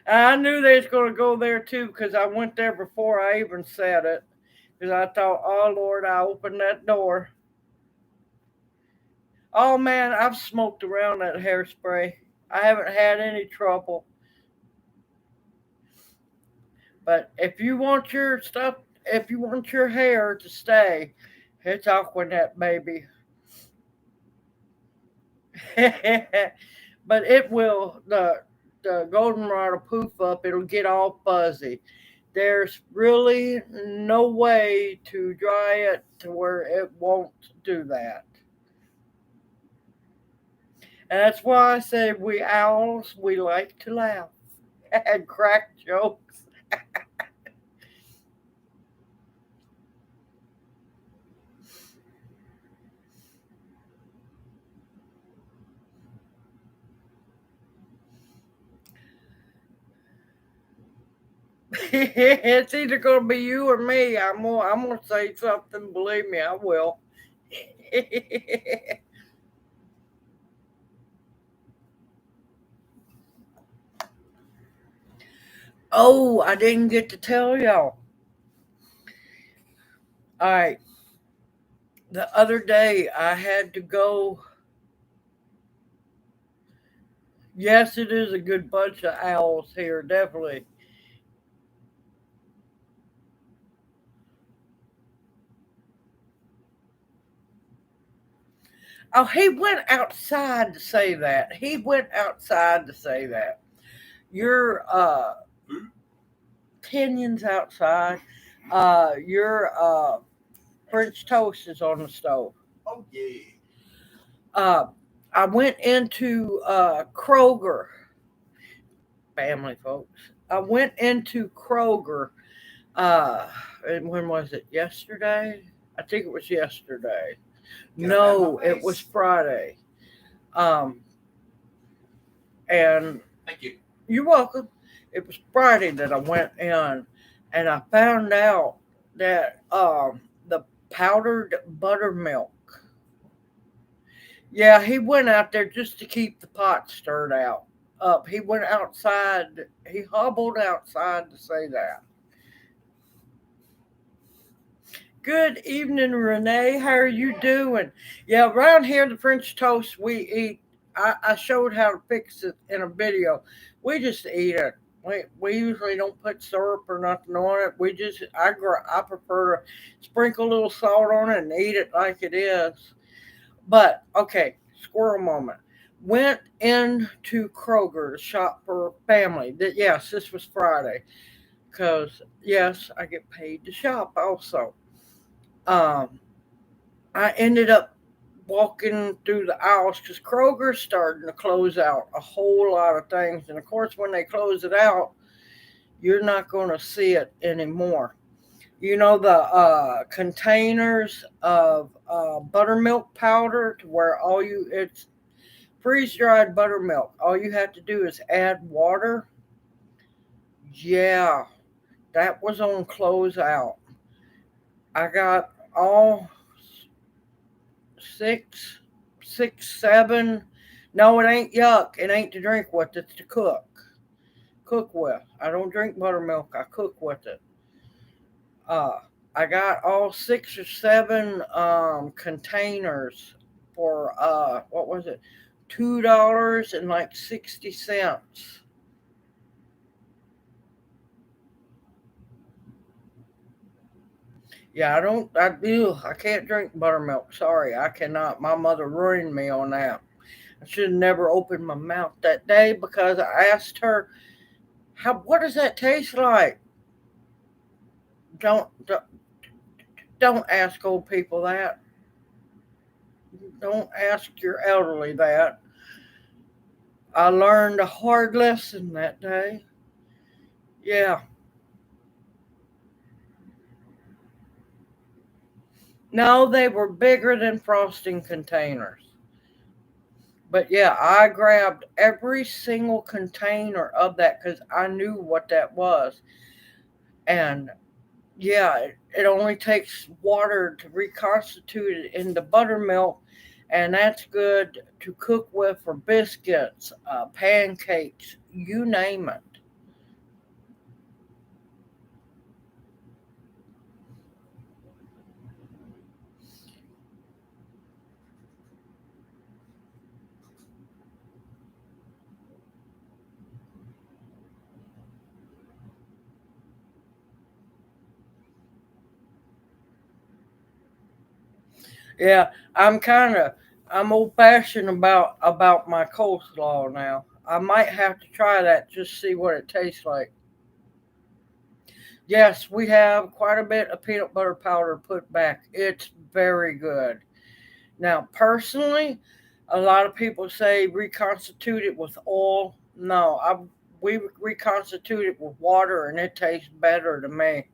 And I knew they was going to go there too because I went there before I even said it. Because I thought, oh Lord, I opened that door. Oh man, I've smoked around that hairspray. I haven't had any trouble. But if you want your hair to stay, it's Aquanet, baby. But it will the goldenrod will poof up. It'll get all fuzzy. There's really no way to dry it to where it won't do that. And that's why I say we owls we like to laugh. had crack jokes. It's either gonna be you or me. I'm gonna say something. Believe me, I will. Oh, I didn't get to tell y'all. All right, the other day I had to go. Yes, it is a good bunch of owls here, definitely. Oh, he went outside to say that. He went outside to say that. Your opinions outside. Your French toast is on the stove. Oh yeah. Uh, I went into Kroger, family folks. I went into Kroger. Uh, and when was it? Yesterday? I think it was yesterday. Can I grab No, my it was face? Friday. Um, and Thank you. you're welcome. It was Friday that I went in, and I found out that the powdered buttermilk. Yeah, he went out there just to keep the pot stirred out. Up, he went outside. He hobbled outside to say that. Good evening, Renee. How are you doing? Yeah, around here, the French toast we eat. I showed how to fix it in a video. We just eat it. We usually don't put syrup or nothing on it. I prefer to sprinkle a little salt on it and eat it like it is. But okay, squirrel moment. Went into Kroger to shop for family. Yes, this was Friday because yes, I get paid to shop also. Um, I ended up walking through the aisles because Kroger's starting to close out a whole lot of things, and of course, when they close it out, you're not going to see it anymore. You know the containers of buttermilk powder to where all you it's freeze dried buttermilk. All you have to do is add water. Yeah, that was on closeout. I got all six, six, seven. No, it ain't yuck. It ain't to drink with. It's to cook. Cook with. I don't drink buttermilk. I cook with it. Uh, I got all six or seven containers for what was it? $2 and like 60 cents. Yeah, I don't. I do. I can't drink buttermilk. Sorry, I cannot. My mother ruined me on that. I should have never opened my mouth that day because I asked her, "How? What does that taste like?" Don't don't ask old people that. Don't ask your elderly that. I learned a hard lesson that day. Yeah. No, they were bigger than frosting containers. But yeah, I grabbed every single container of that because I knew what that was. And yeah, it only takes water to reconstitute it into buttermilk, and that's good to cook with for biscuits, pancakes, you name it. Yeah, I'm old fashioned about my coleslaw now. I might have to try that just to see what it tastes like. Yes, we have quite a bit of peanut butter powder put back. It's very good. Now, personally, a lot of people say reconstitute it with oil. No, I we reconstitute it with water, and it tastes better to me.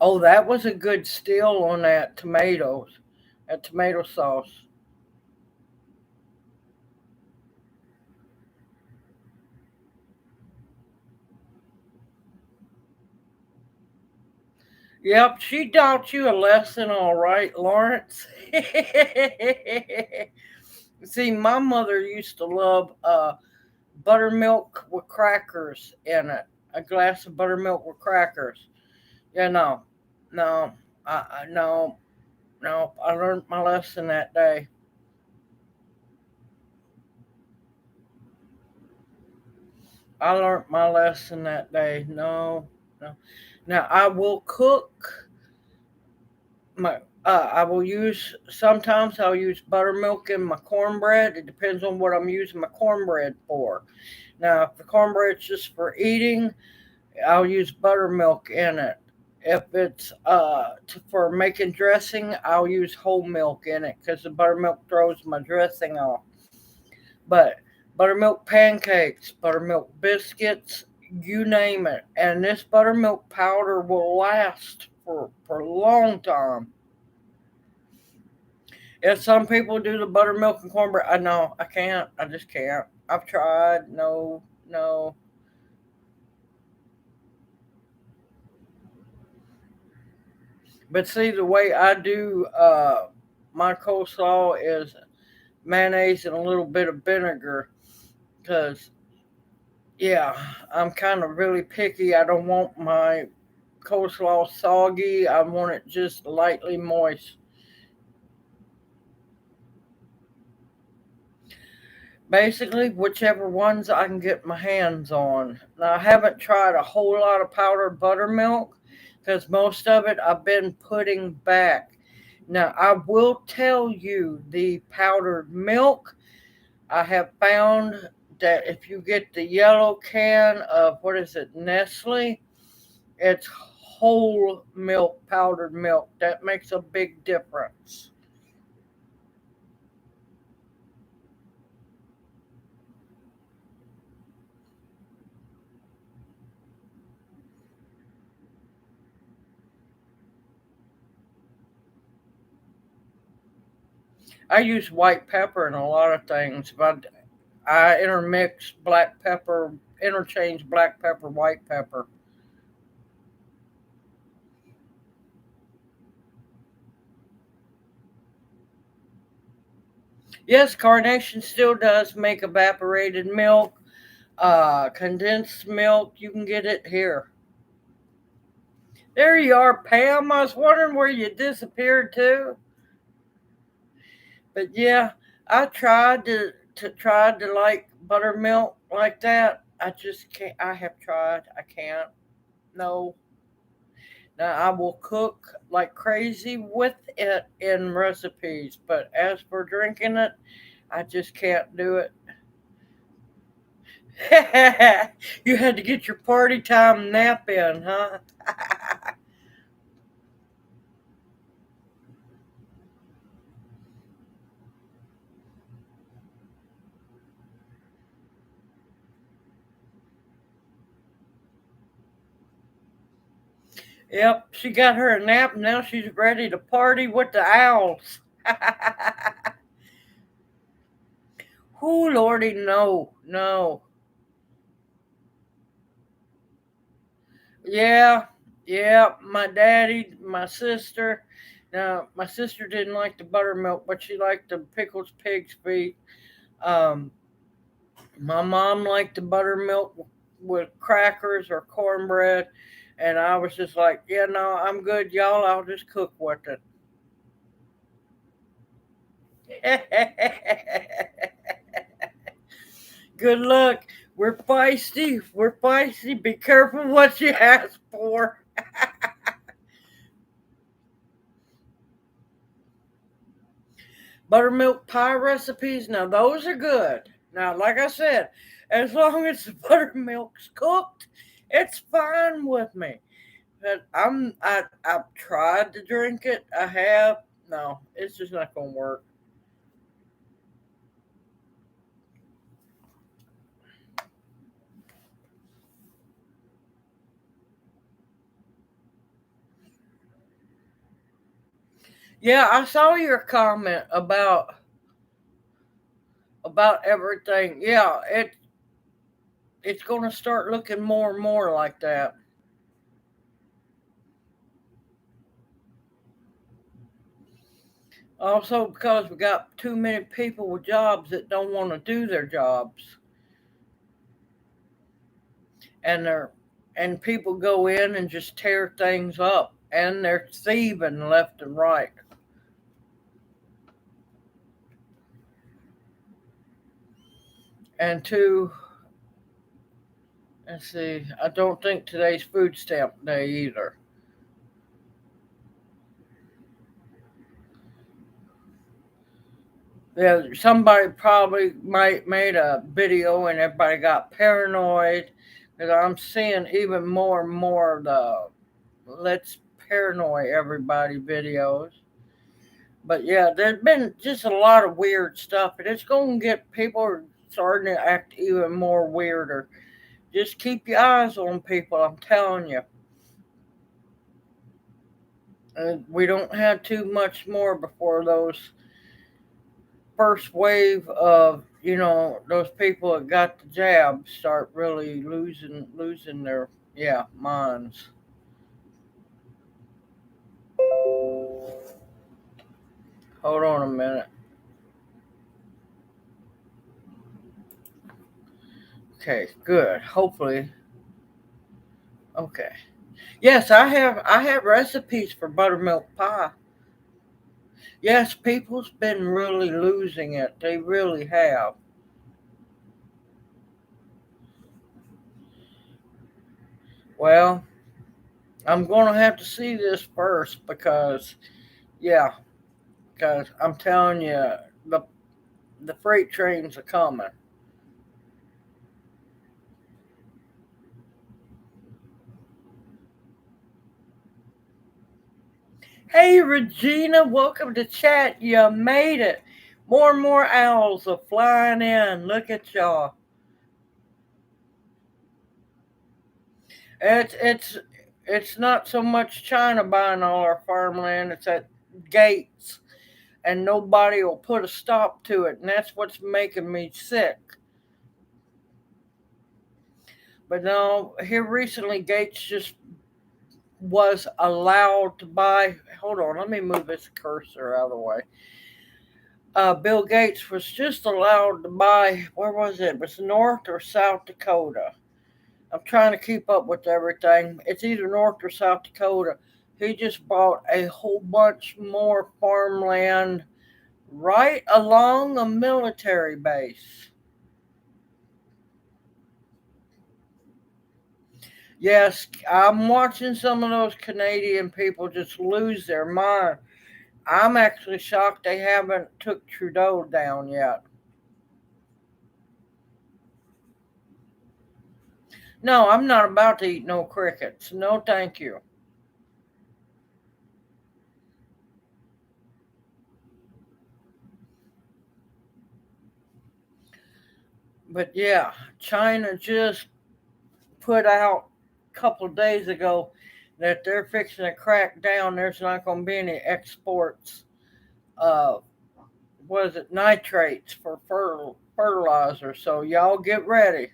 Oh, that was a good steal on that tomato sauce. Yep, she taught you a lesson, all right, Lawrence. See, my mother used to love buttermilk with crackers in it. A glass of buttermilk with crackers. Yeah, no, no, no, no. I learned my lesson that day. I learned my lesson that day. No, no. Now I will cook my. I will use sometimes I'll use buttermilk in my cornbread. It depends on what I'm using my cornbread for. Now, if the cornbread's just for eating, I'll use buttermilk in it. If it's for making dressing, I'll use whole milk in it because the buttermilk throws my dressing off. But buttermilk pancakes, buttermilk biscuits, you name it. And this buttermilk powder will last for a long time. If some people do the buttermilk and cornbread, I know I can't. I just can't. I've tried. No, no. But see, the way I do my coleslaw is mayonnaise and a little bit of vinegar. Because, yeah, I'm kind of really picky. I don't want my coleslaw soggy. I want it just lightly moist. Basically, whichever ones I can get my hands on. Now, I haven't tried a whole lot of powdered buttermilk because most of it I've been putting back. Now, I will tell you the powdered milk, I have found that if you get the yellow can of what is it, Nestle, it's whole milk, powdered milk. That makes a big difference. I use white pepper in a lot of things, but I intermix black pepper, interchange black pepper, white pepper. Yes, Carnation still does make evaporated milk, condensed milk. You can get it here. There you are, Pam. I was wondering where you disappeared to. But yeah, I tried to like buttermilk like that. I just can't. I have tried. I can't. No. Now I will cook like crazy with it in recipes, but as for drinking it, I just can't do it. You had to get your party time nap in, huh? Yep, she got her a nap and now she's ready to party with the owls. Whoo, Lordy, no, no. Yeah, yeah, my daddy, my sister. Now, my sister didn't like the buttermilk, but she liked the pickled pig's feet. Um, my mom liked the buttermilk with crackers or cornbread, and I was just like, yeah, no, I'm good, y'all. I'll just cook with it. Good luck. We're feisty. We're feisty. Be careful what you ask for. Buttermilk pie recipes. Now, those are good. Now, like I said, as long as the buttermilk's cooked, it's fine with me. But I've tried to drink it. I have. No, it's just not gonna work. Yeah, I saw your comment about everything. Yeah, it's gonna start looking more and more like that. Also, because we got too many people with jobs that don't want to do their jobs, and people go in and just tear things up, and they're thieving left and right. And two, let's see, I don't think today's food stamp day either. Yeah, somebody probably might made a video and everybody got paranoid because I'm seeing even more and more of the let's paranoid everybody videos. But yeah, there's been just a lot of weird stuff, and it's going to get people are starting to act even more weirder. Just keep your eyes on people, I'm telling you. And we don't have too much more before those first wave of those people that got the jab start really losing their minds. Hold on a minute. Okay, good. Hopefully, okay. Yes, I have recipes for buttermilk pie. Yes, people's been really losing it. They really have. Well, I'm going to have to see this first because yeah, because I'm telling you the freight trains are coming. Hey Regina, welcome to chat. You made it. More and more owls are flying in. Look at y'all. It's not so much China buying all our farmland. It's at Gates, and nobody will put a stop to it, and that's what's making me sick. But no, here recently, Gates just was allowed to buy. Hold on, let me move this cursor out of the way. Bill Gates was just allowed to buy, where was it? It was North or South Dakota. I'm trying to keep up with everything. It's either North or South Dakota. He just bought a whole bunch more farmland right along a military base. Yes, I'm watching some of those Canadian people just lose their mind. I'm actually shocked they haven't took Trudeau down yet. No, I'm not about to eat no crickets. No, thank you. But yeah, China just put out a couple of days ago that they're fixing to crack down. There's not going to be any exports of was it nitrates for fertilizer. So y'all get ready.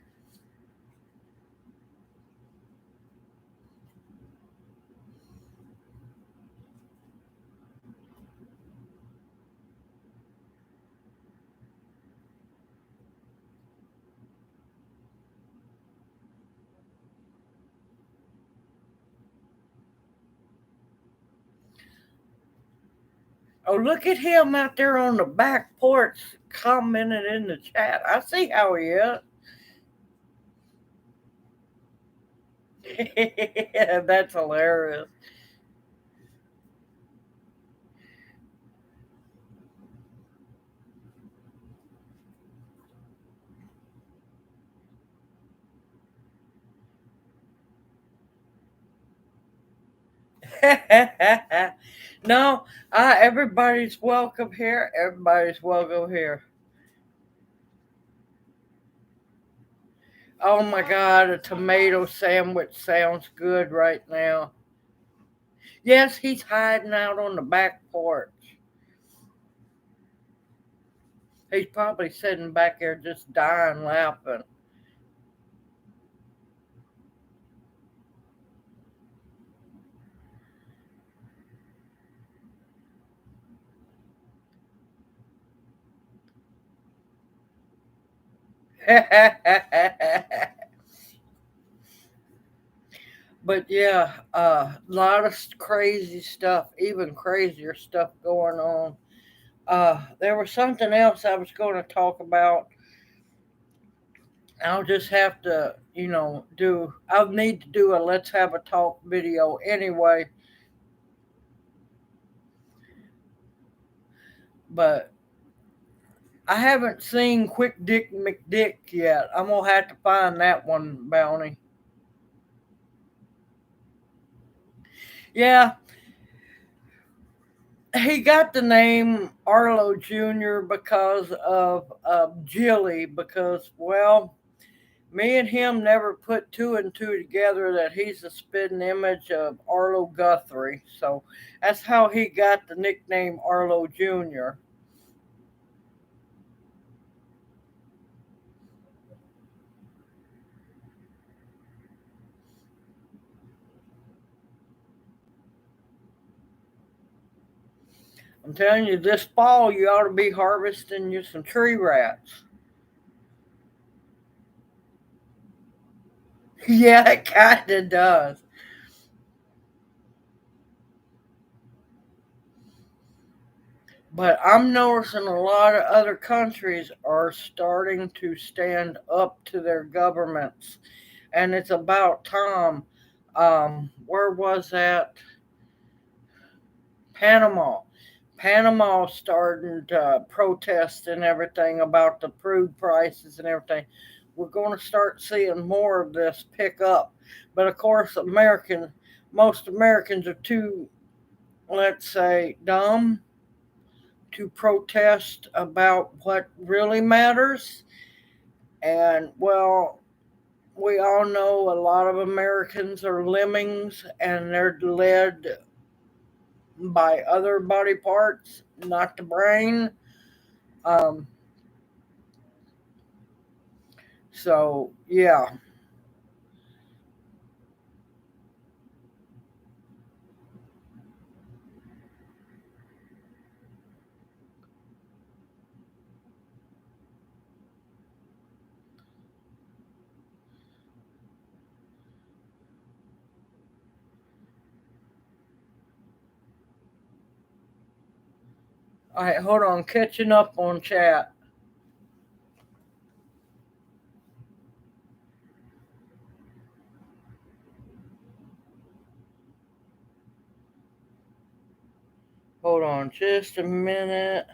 Oh, look at him out there on the back porch commenting in the chat. I see how he is. That's hilarious. No, everybody's welcome here. Everybody's welcome here. Oh my God, a tomato sandwich sounds good right now. Yes, he's hiding out on the back porch. He's probably sitting back there just dying laughing. But yeah, a lot of crazy stuff, even crazier stuff going on. There was something else I was going to talk about. I'll just have to, I'll need to do a let's have a talk video anyway. But I haven't seen Quick Dick McDick yet. I'm going to have to find that one, Bounty. Yeah, he got the name Arlo Jr. because of Jilly, because, well, me and him never put two and two together that he's a spitting image of Arlo Guthrie. So that's how he got the nickname Arlo Jr. I'm telling you, this fall you ought to be harvesting you some tree rats. Yeah, it kind of does. But I'm noticing a lot of other countries are starting to stand up to their governments. And it's about time. Where was that? Panama. Panama starting to protest and everything about the crude prices and everything. We're going to start seeing more of this pick up. But of course, most Americans are too, let's say, dumb to protest about what really matters. And well, we all know a lot of Americans are lemmings and they're led by other body parts, not the brain. Um, so, yeah. All right, hold on. Catching up on chat. Hold on just a minute.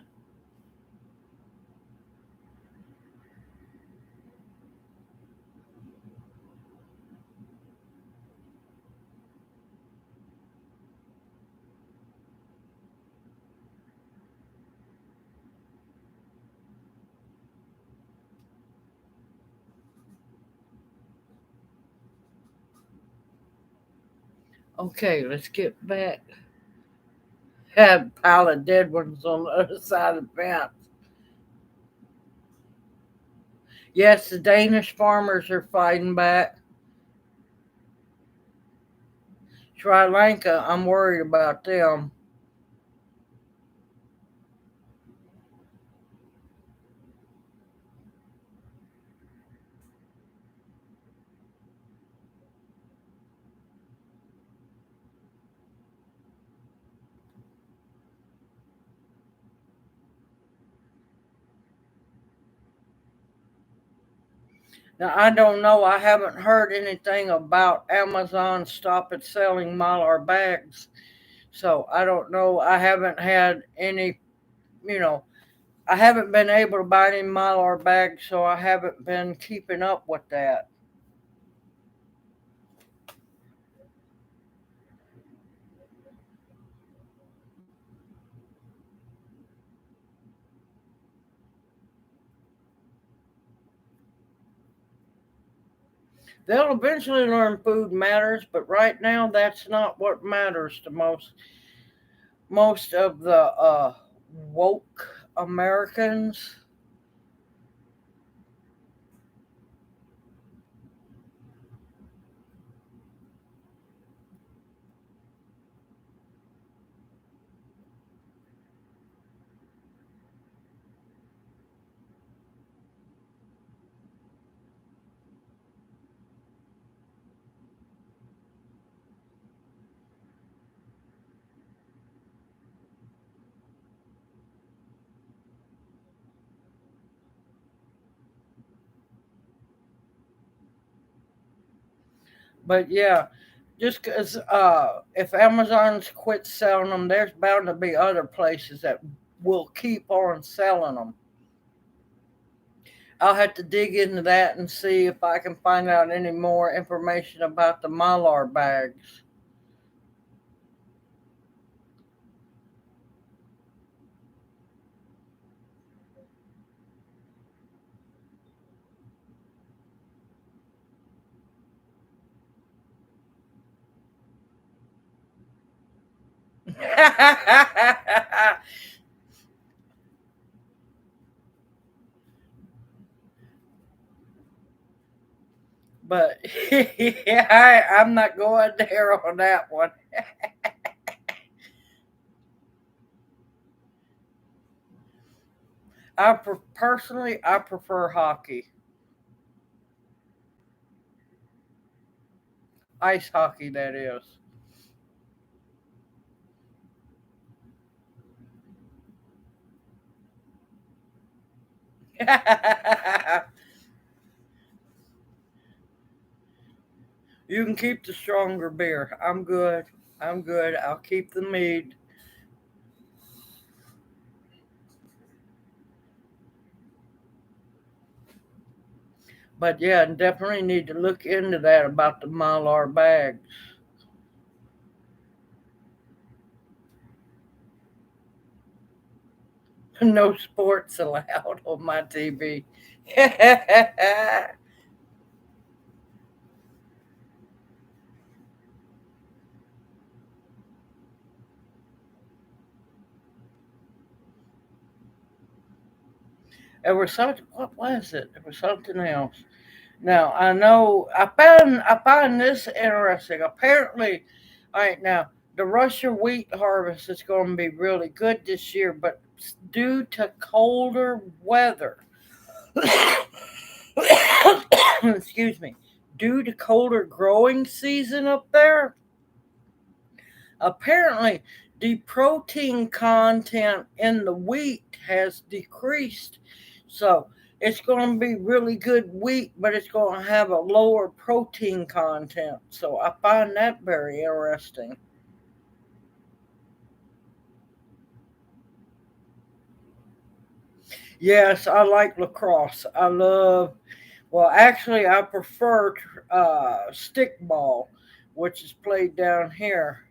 Okay, let's get back. Had a pile of dead ones on the other side of the fence. Yes, the Danish farmers are fighting back. Sri Lanka, I'm worried about them. Now, I don't know. I haven't heard anything about Amazon stopping selling Mylar bags. So I don't know. I haven't had any, you know, I haven't been able to buy any Mylar bags, so I haven't been keeping up with that. They'll eventually learn food matters, but right now that's not what matters to most of the woke Americans. But yeah, just because if Amazon's quit selling them, there's bound to be other places that will keep on selling them. I'll have to dig into that and see if I can find out any more information about the Mylar bags. But yeah, I'm not going there on that one. Personally, I prefer hockey, ice hockey. That is. You can keep the stronger beer. I'm good. I'm good. I'll keep the mead. But yeah, definitely need to look into that about the Mylar bags. No sports allowed on my TV. There was something. What was it? There was something else. Now I know I find this interesting. Apparently, all right now the Russia wheat harvest is going to be really good this year, but due to colder weather, excuse me, due to colder growing season up there, apparently the protein content in the wheat has decreased. So it's going to be really good wheat, but it's going to have a lower protein content. So I find that very interesting. Yes, I like lacrosse. Well, actually, I prefer stickball, which is played down here.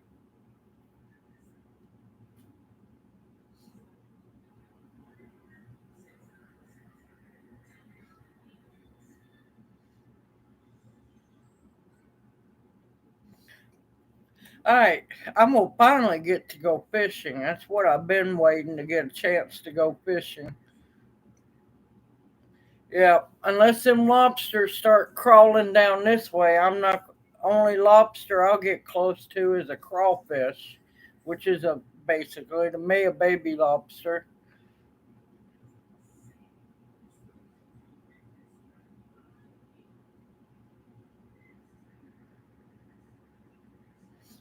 All right, I'm gonna finally get to go fishing. That's what I've been waiting to get a chance to go fishing. Yeah, unless them lobsters start crawling down this way, I'm not. Only lobster I'll get close to is a crawfish, which is a basically to me a baby lobster.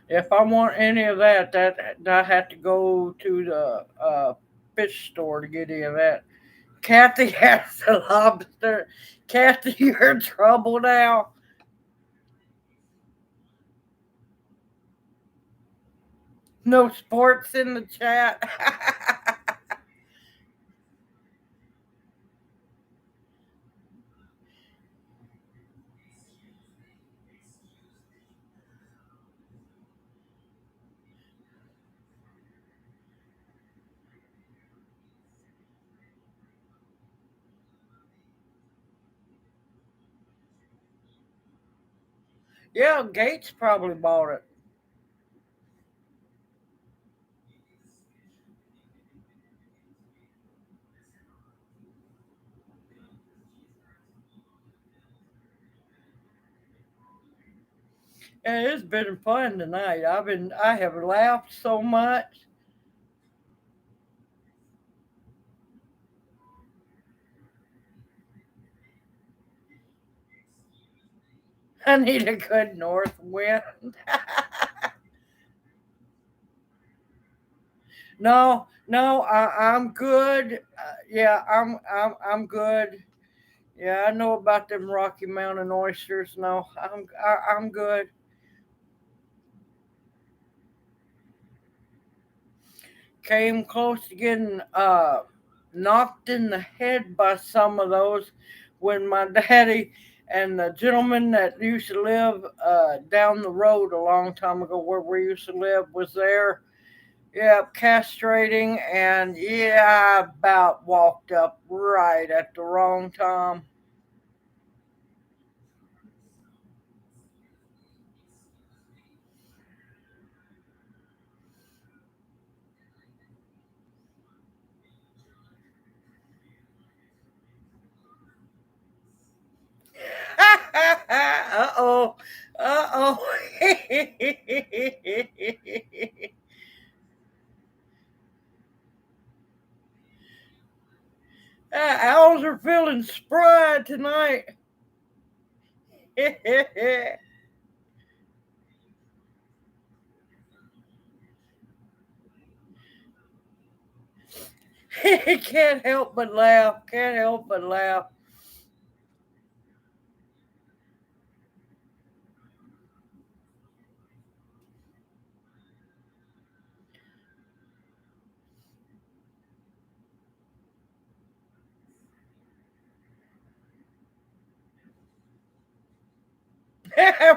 If I want any of that, that I have to go to the fish store to get any of that. Kathy has the lobster. Kathy, you're in trouble now. No sports in the chat. Yeah, Gates probably bought it. And it's been fun tonight. I have laughed so much. I need a good north wind. No, no, I'm good. Yeah, I'm good. Yeah, I know about them Rocky Mountain oysters. No, I'm good. Came close to getting knocked in the head by some of those when my daddy and the gentleman that used to live down the road a long time ago where we used to live was there. Yeah, castrating, and yeah, I about walked up right at the wrong time. Uh oh. Uh oh. Owls are feeling spry tonight. Can't help but laugh. Can't help but laugh.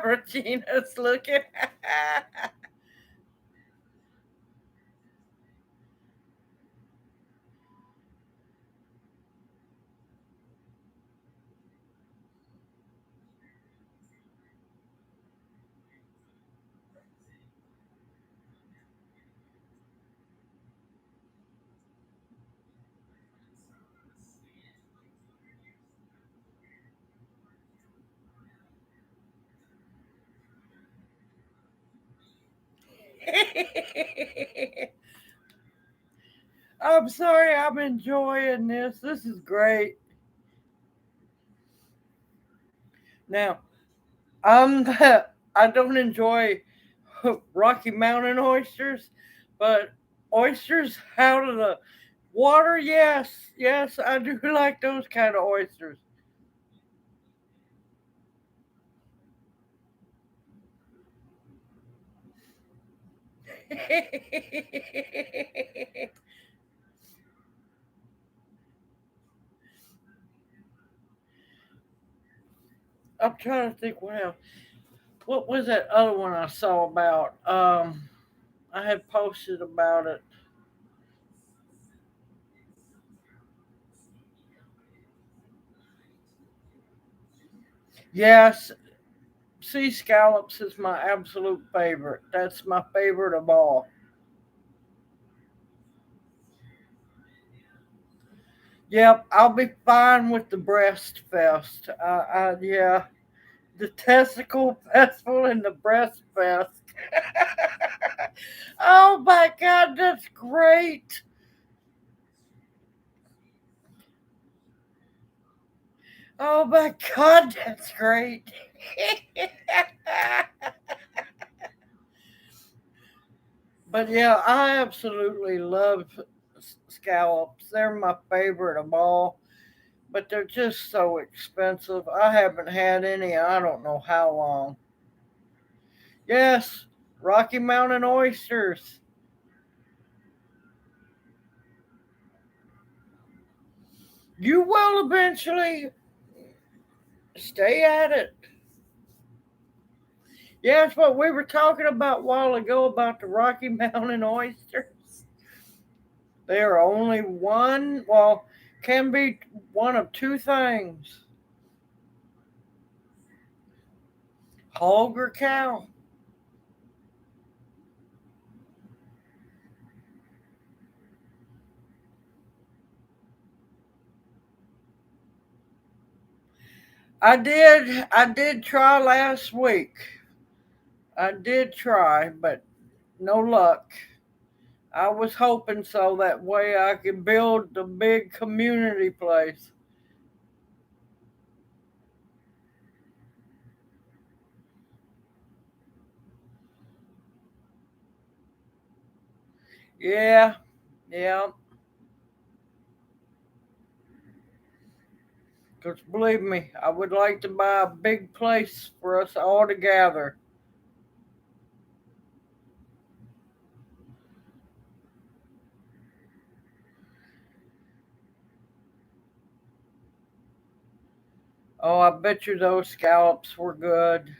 Regina's looking. I'm sorry, I'm enjoying this. This is great. Now, I'm I don't enjoy Rocky Mountain oysters, but oysters out of the water, yes, yes, I do like those kind of oysters. I'm trying to think what else. What was that other one I saw about? I had posted about it. Yes, sea scallops is my absolute favorite. That's my favorite of all. Yep, I'll be fine with the breast fest. Yeah, the testicle festival and the breast fest. Oh my God, that's great. Oh my God, that's great. But yeah, I absolutely love scallops. They're my favorite of all, but they're just so expensive. I haven't had any, I don't know how long. Yes, Rocky Mountain oysters. You will eventually stay at it. Yes, what we were talking about a while ago about the Rocky Mountain oysters. They are only one, well, can be one of two things: Hog or cow? I did try last week. I did try, but no luck. I was hoping so that way I could build the big community place. Yeah, yeah. Because believe me, I would like to buy a big place for us all to gather. Oh, I bet you those scallops were good.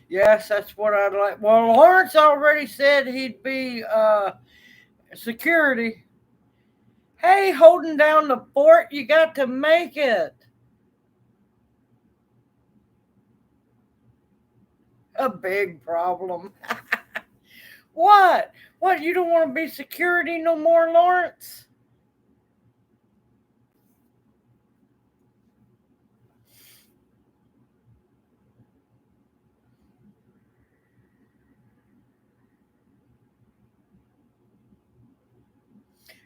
Yes, that's what I'd like. Well, Lawrence already said he'd be security. Hey, holding down the fort, you got to make it. A big problem. What? What? You don't want to be security no more, Lawrence?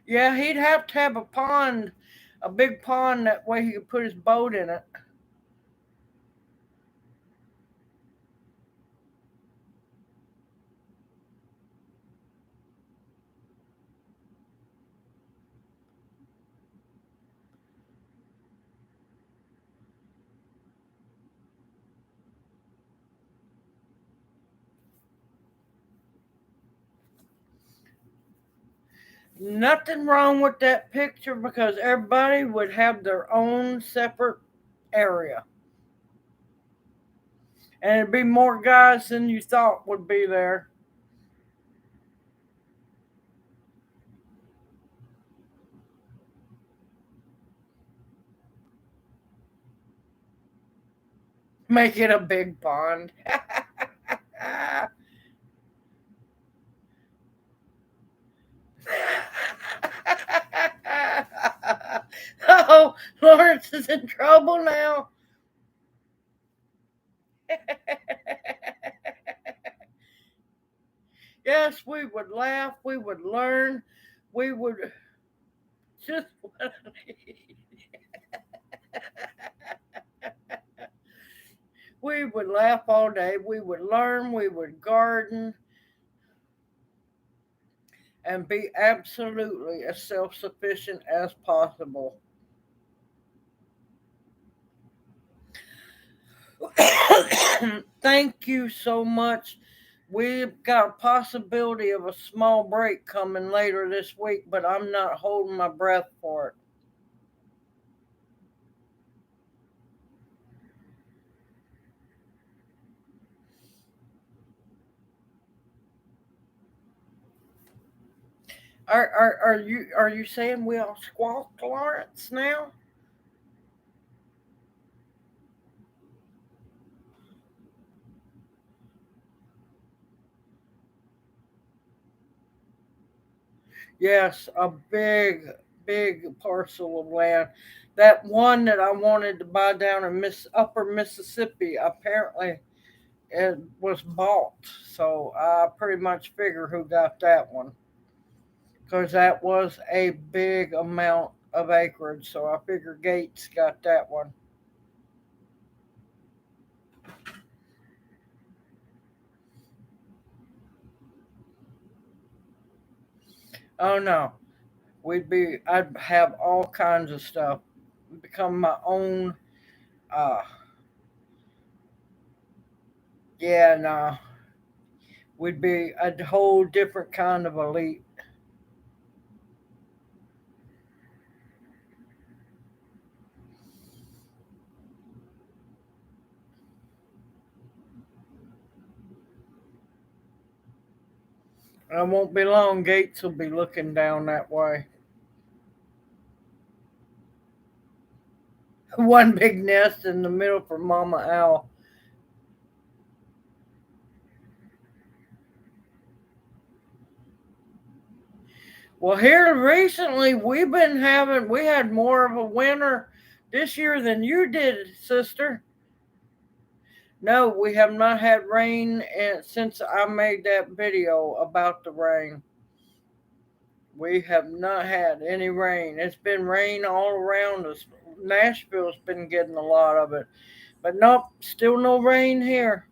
Yeah, he'd have to have a pond, a big pond, that way he could put his boat in it. Nothing wrong with that picture because everybody would have their own separate area. And it'd be more guys than you thought would be there. Make it a big pond. Oh, Lawrence is in trouble now. Yes, we would laugh, we would learn, we would just we would laugh all day, we would learn, we would garden and be absolutely as self-sufficient as possible. Thank you so much. We've got a possibility of a small break coming later this week, but I'm not holding my breath for it. Are you saying we all squawk Lawrence now? Yes, a big parcel of land. That one that I wanted to buy down in Upper Mississippi, apparently it was bought. So I pretty much figure who got that one because that was a big amount of acreage. So I figure Gates got that one. Oh no, I'd have all kinds of stuff. Become my own. Uh, yeah, no, we'd be a whole different kind of elite. I won't be long. Gates will be looking down that way. One big nest in the middle for Mama Owl. Well, here recently we had more of a winter this year than you did, sister. No, we have not had rain since I made that video about the rain. We have not had any rain. It's been rain all around us. Nashville's been getting a lot of it. But nope, still no rain here.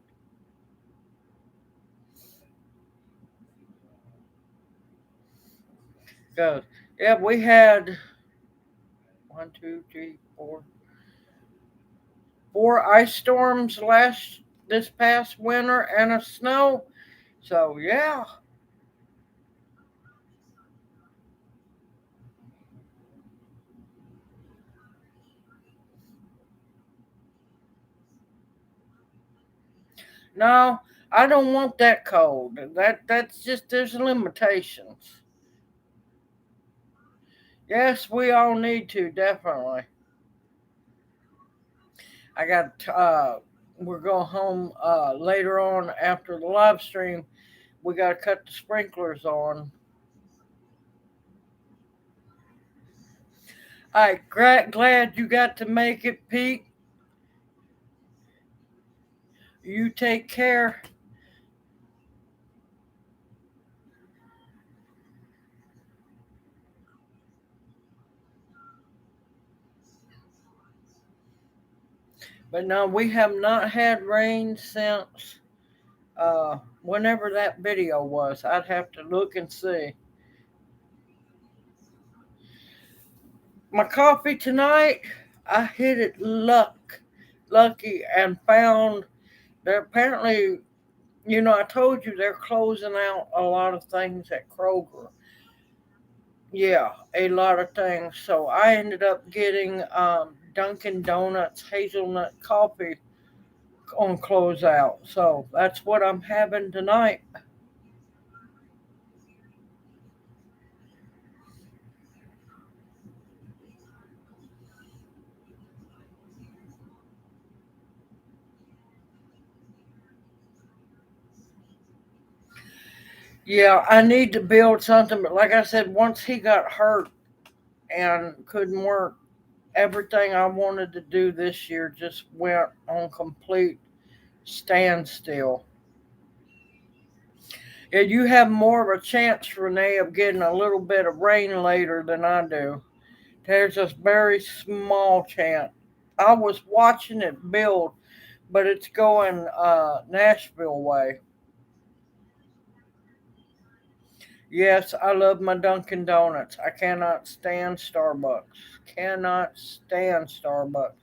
Goes. Yeah, we had one, two, three, four ice storms this past winter and a snow. So yeah. No, I don't want that cold. That's just there's limitations. Yes, we all need to definitely. I got we're going home later on after the live stream. We got to cut the sprinklers on. All right, glad you got to make it, Pete. You take care. But no, we have not had rain since whenever that video was. I'd have to look and see. My coffee tonight, I hit it lucky, and found that apparently, I told you they're closing out a lot of things at Kroger. Yeah, a lot of things. So I ended up getting Dunkin' Donuts hazelnut coffee on closeout. So that's what I'm having tonight. Yeah, I need to build something, but like I said, once he got hurt and couldn't work, everything I wanted to do this year just went on complete standstill. Yeah, you have more of a chance, Renee, of getting a little bit of rain later than I do. There's a very small chance. I was watching it build, but it's going Nashville way. Yes, I love my Dunkin' Donuts. I cannot stand Starbucks. Cannot stand Starbucks.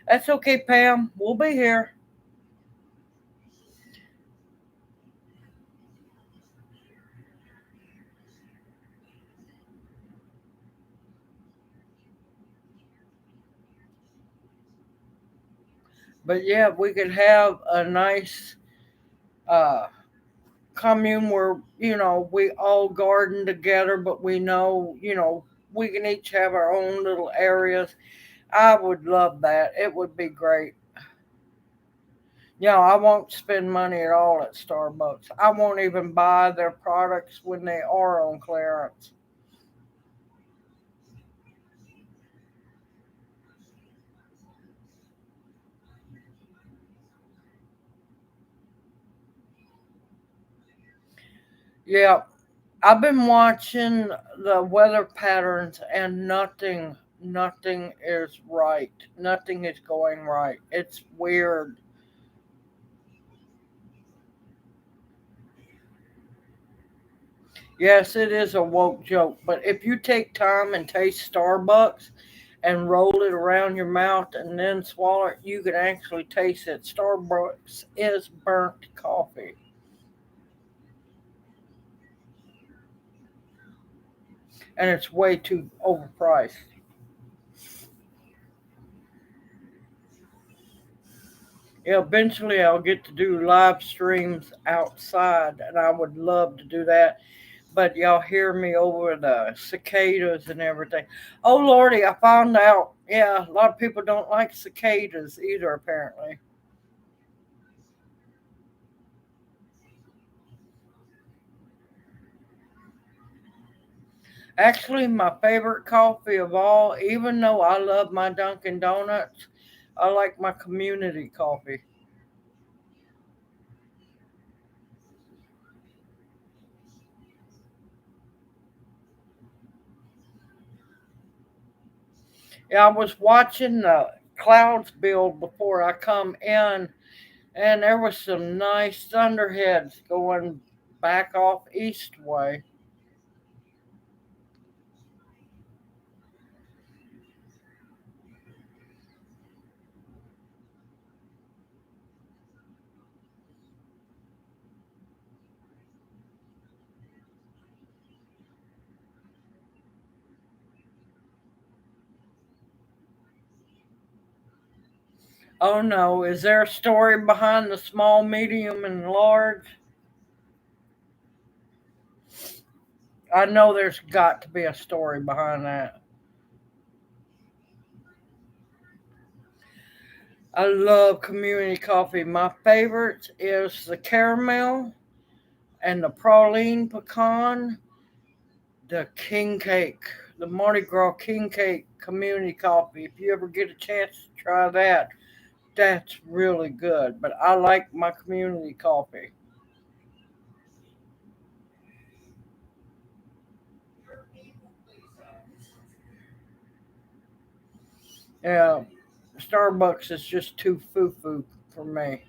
That's okay, Pam. We'll be here. But yeah, we could have a nice uh, commune where, we all garden together, but we know, we can each have our own little areas. I would love that. It would be great. I won't spend money at all at Starbucks. I won't even buy their products when they are on clearance. Yeah, I've been watching the weather patterns and nothing is right. Nothing is going right. It's weird. Yes, it is a woke joke, but if you take time and taste Starbucks and roll it around your mouth and then swallow it, you can actually taste it. Starbucks is burnt coffee, and it's way too overpriced. Yeah, eventually I'll get to do live streams outside, and I would love to do that. But y'all hear me over the cicadas and everything. Oh Lordy, I found out. Yeah, a lot of people don't like cicadas either, apparently. Actually, my favorite coffee of all, even though I love my Dunkin' Donuts, I like my community coffee. Yeah, I was watching the clouds build before I come in, and there was some nice thunderheads going back off east way. Oh no, is there a story behind the small, medium, and large? I know there's got to be a story behind that. I love community coffee. My favorite is the caramel and the praline pecan, the king cake, the Mardi Gras king cake community coffee. If you ever get a chance to try that, that's really good. But I like my community coffee. Yeah, Starbucks is just too foo foo for me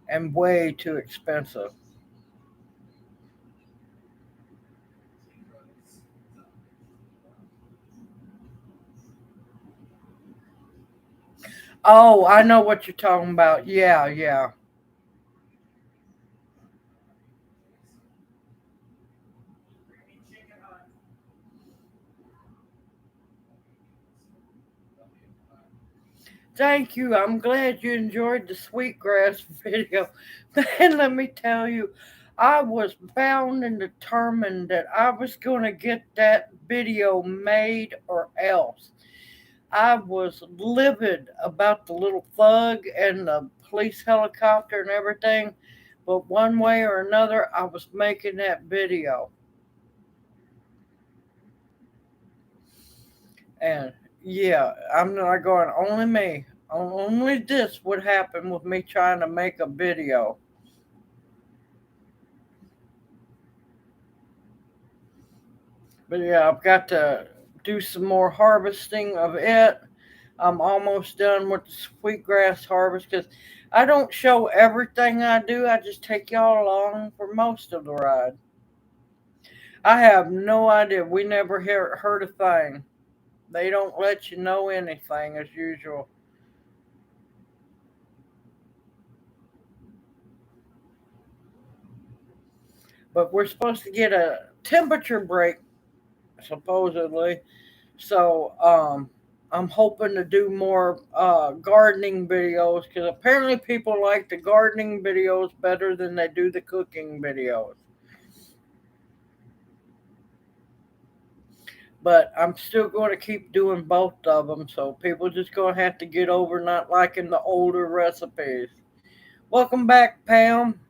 and way too expensive. Oh, I know what you're talking about. Yeah, yeah. Thank you. I'm glad you enjoyed the sweetgrass video. Man, let me tell you, I was bound and determined that I was going to get that video made or else. I was livid about the little thug and the police helicopter and everything, but one way or another, I was making that video. And yeah, I'm not going, only me. Only this would happen with me trying to make a video. But yeah, I've got to do some more harvesting of it. I'm almost done with the sweetgrass harvest because I don't show everything I do. I just take y'all along for most of the ride. I have no idea. We never heard a thing. They don't let you know anything as usual. But we're supposed to get a temperature break, supposedly. So I'm hoping to do more gardening videos because apparently people like the gardening videos better than they do the cooking videos. But I'm still going to keep doing both of them. So people just going to have to get over not liking the older recipes. Welcome back, Pam.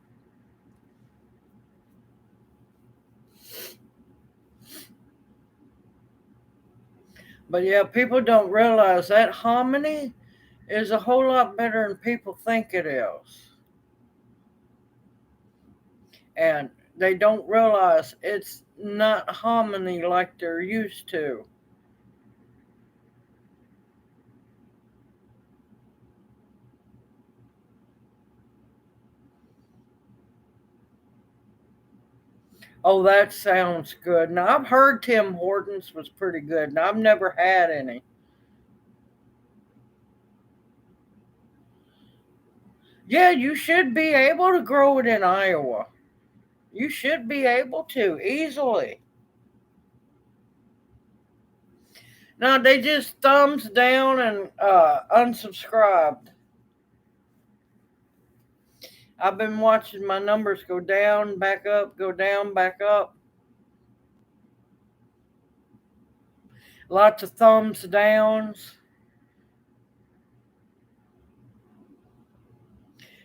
But yeah, people don't realize that hominy is a whole lot better than people think it is. And they don't realize it's not hominy like they're used to. Oh, that sounds good. Now, I've heard Tim Hortons was pretty good, and I've never had any. Yeah, you should be able to grow it in Iowa. You should be able to easily. Now, they just thumbs down and unsubscribed. I've been watching my numbers go down, back up, go down, back up. Lots of thumbs downs.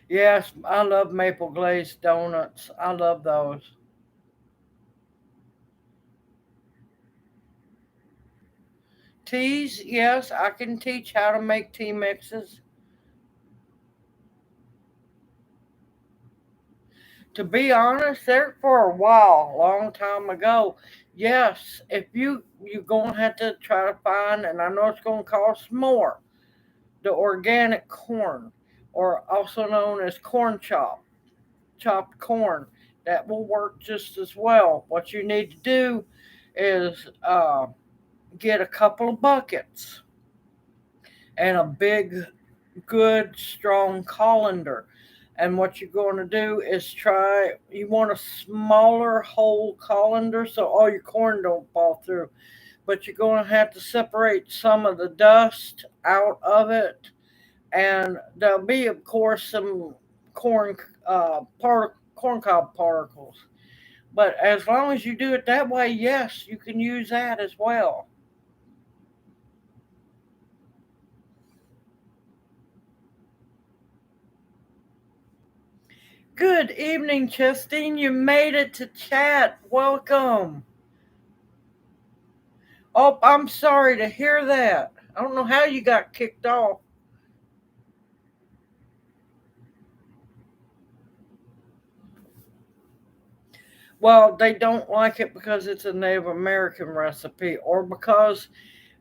Yes, I love maple glazed donuts. I love those. Teas, yes, I can teach how to make tea mixes. To be honest, there for a while, long time ago. Yes, if you're gonna have to try to find, and I know it's gonna cost more, the organic corn, or also known as chopped corn. That will work just as well. What you need to do is get a couple of buckets and a big, good, strong colander. And what you're going to do is you want a smaller whole colander so all your corn don't fall through. But you're going to have to separate some of the dust out of it. And there'll be, of course, some corn, corn cob particles. But as long as you do it that way, yes, you can use that as well. Good evening, Justine. You made it to chat. Welcome. Oh, I'm sorry to hear that. I don't know how you got kicked off. Well, they don't like it because it's a Native American recipe, or because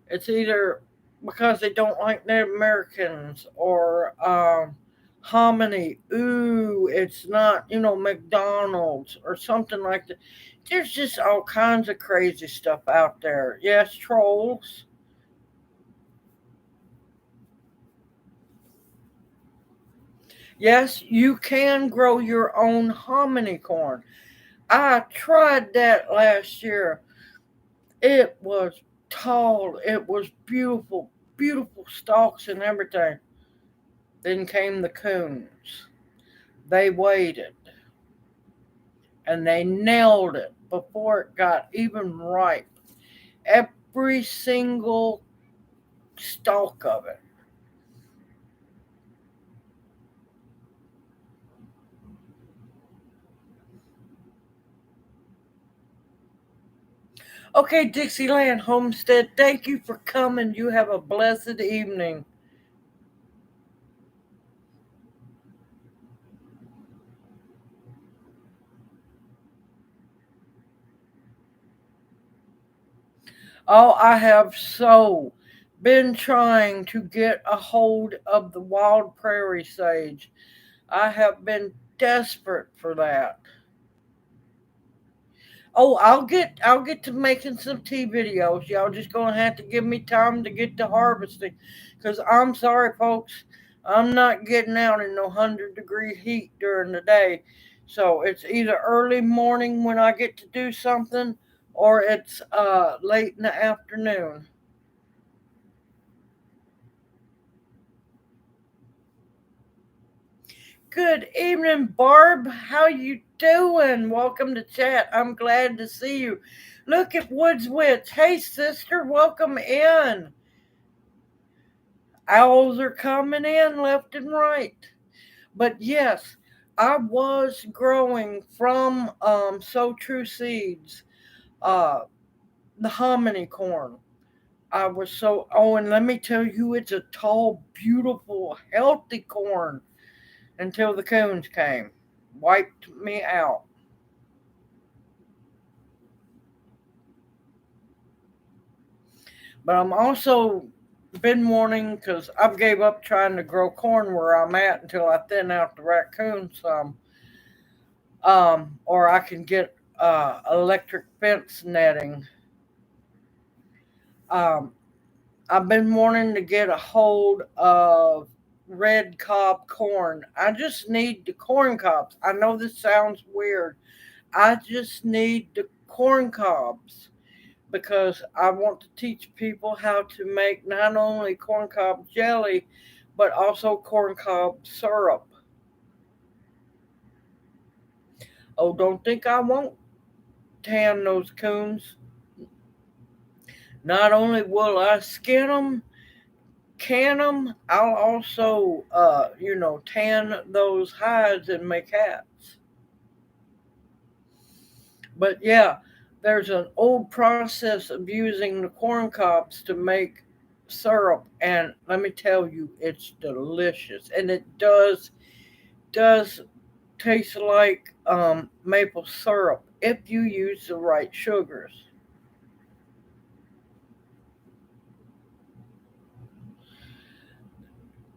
it's either because they don't like Native Americans, or hominy. Ooh, it's not, McDonald's or something like that. There's just all kinds of crazy stuff out there. Yes, trolls. Yes, you can grow your own hominy corn. I tried that last year. It was tall, it was beautiful, beautiful stalks and everything. Then came the coons. They waited and they nailed it before it got even ripe. Every single stalk of it. Okay, Dixieland Homestead, thank you for coming. You have a blessed evening. Oh, I have so been trying to get a hold of the wild prairie sage. I have been desperate for that. Oh, I'll get to making some tea videos. Y'all just gonna have to give me time to get to harvesting, cause I'm sorry, folks, I'm not getting out in no 100-degree heat during the day. So it's either early morning when I get to do something, or it's late in the afternoon. Good evening, Barb. How you doing? Welcome to chat. I'm glad to see you. Look at Woods Witch. Hey, sister, welcome in. Owls are coming in left and right. But yes, I was growing from So True Seeds, uh, the hominy corn. I was so, oh, and let me tell you, it's a tall, beautiful, healthy corn until the coons came. Wiped me out. But I'm also been wanting, because I've gave up trying to grow corn where I'm at until I thin out the raccoons some, or I can get electric fence netting. Um, I've been wanting to get a hold of red cob corn. I just need the corn cobs. I know this sounds weird. I just need the corn cobs because I want to teach people how to make not only corncob jelly, but also corncob syrup. Oh, don't think I won't tan those coons. Not only will I skin them, can them. I'll also, tan those hides and make hats. But yeah, there's an old process of using the corn cobs to make syrup, and let me tell you, it's delicious, and it does taste like maple syrup if you use the right sugars.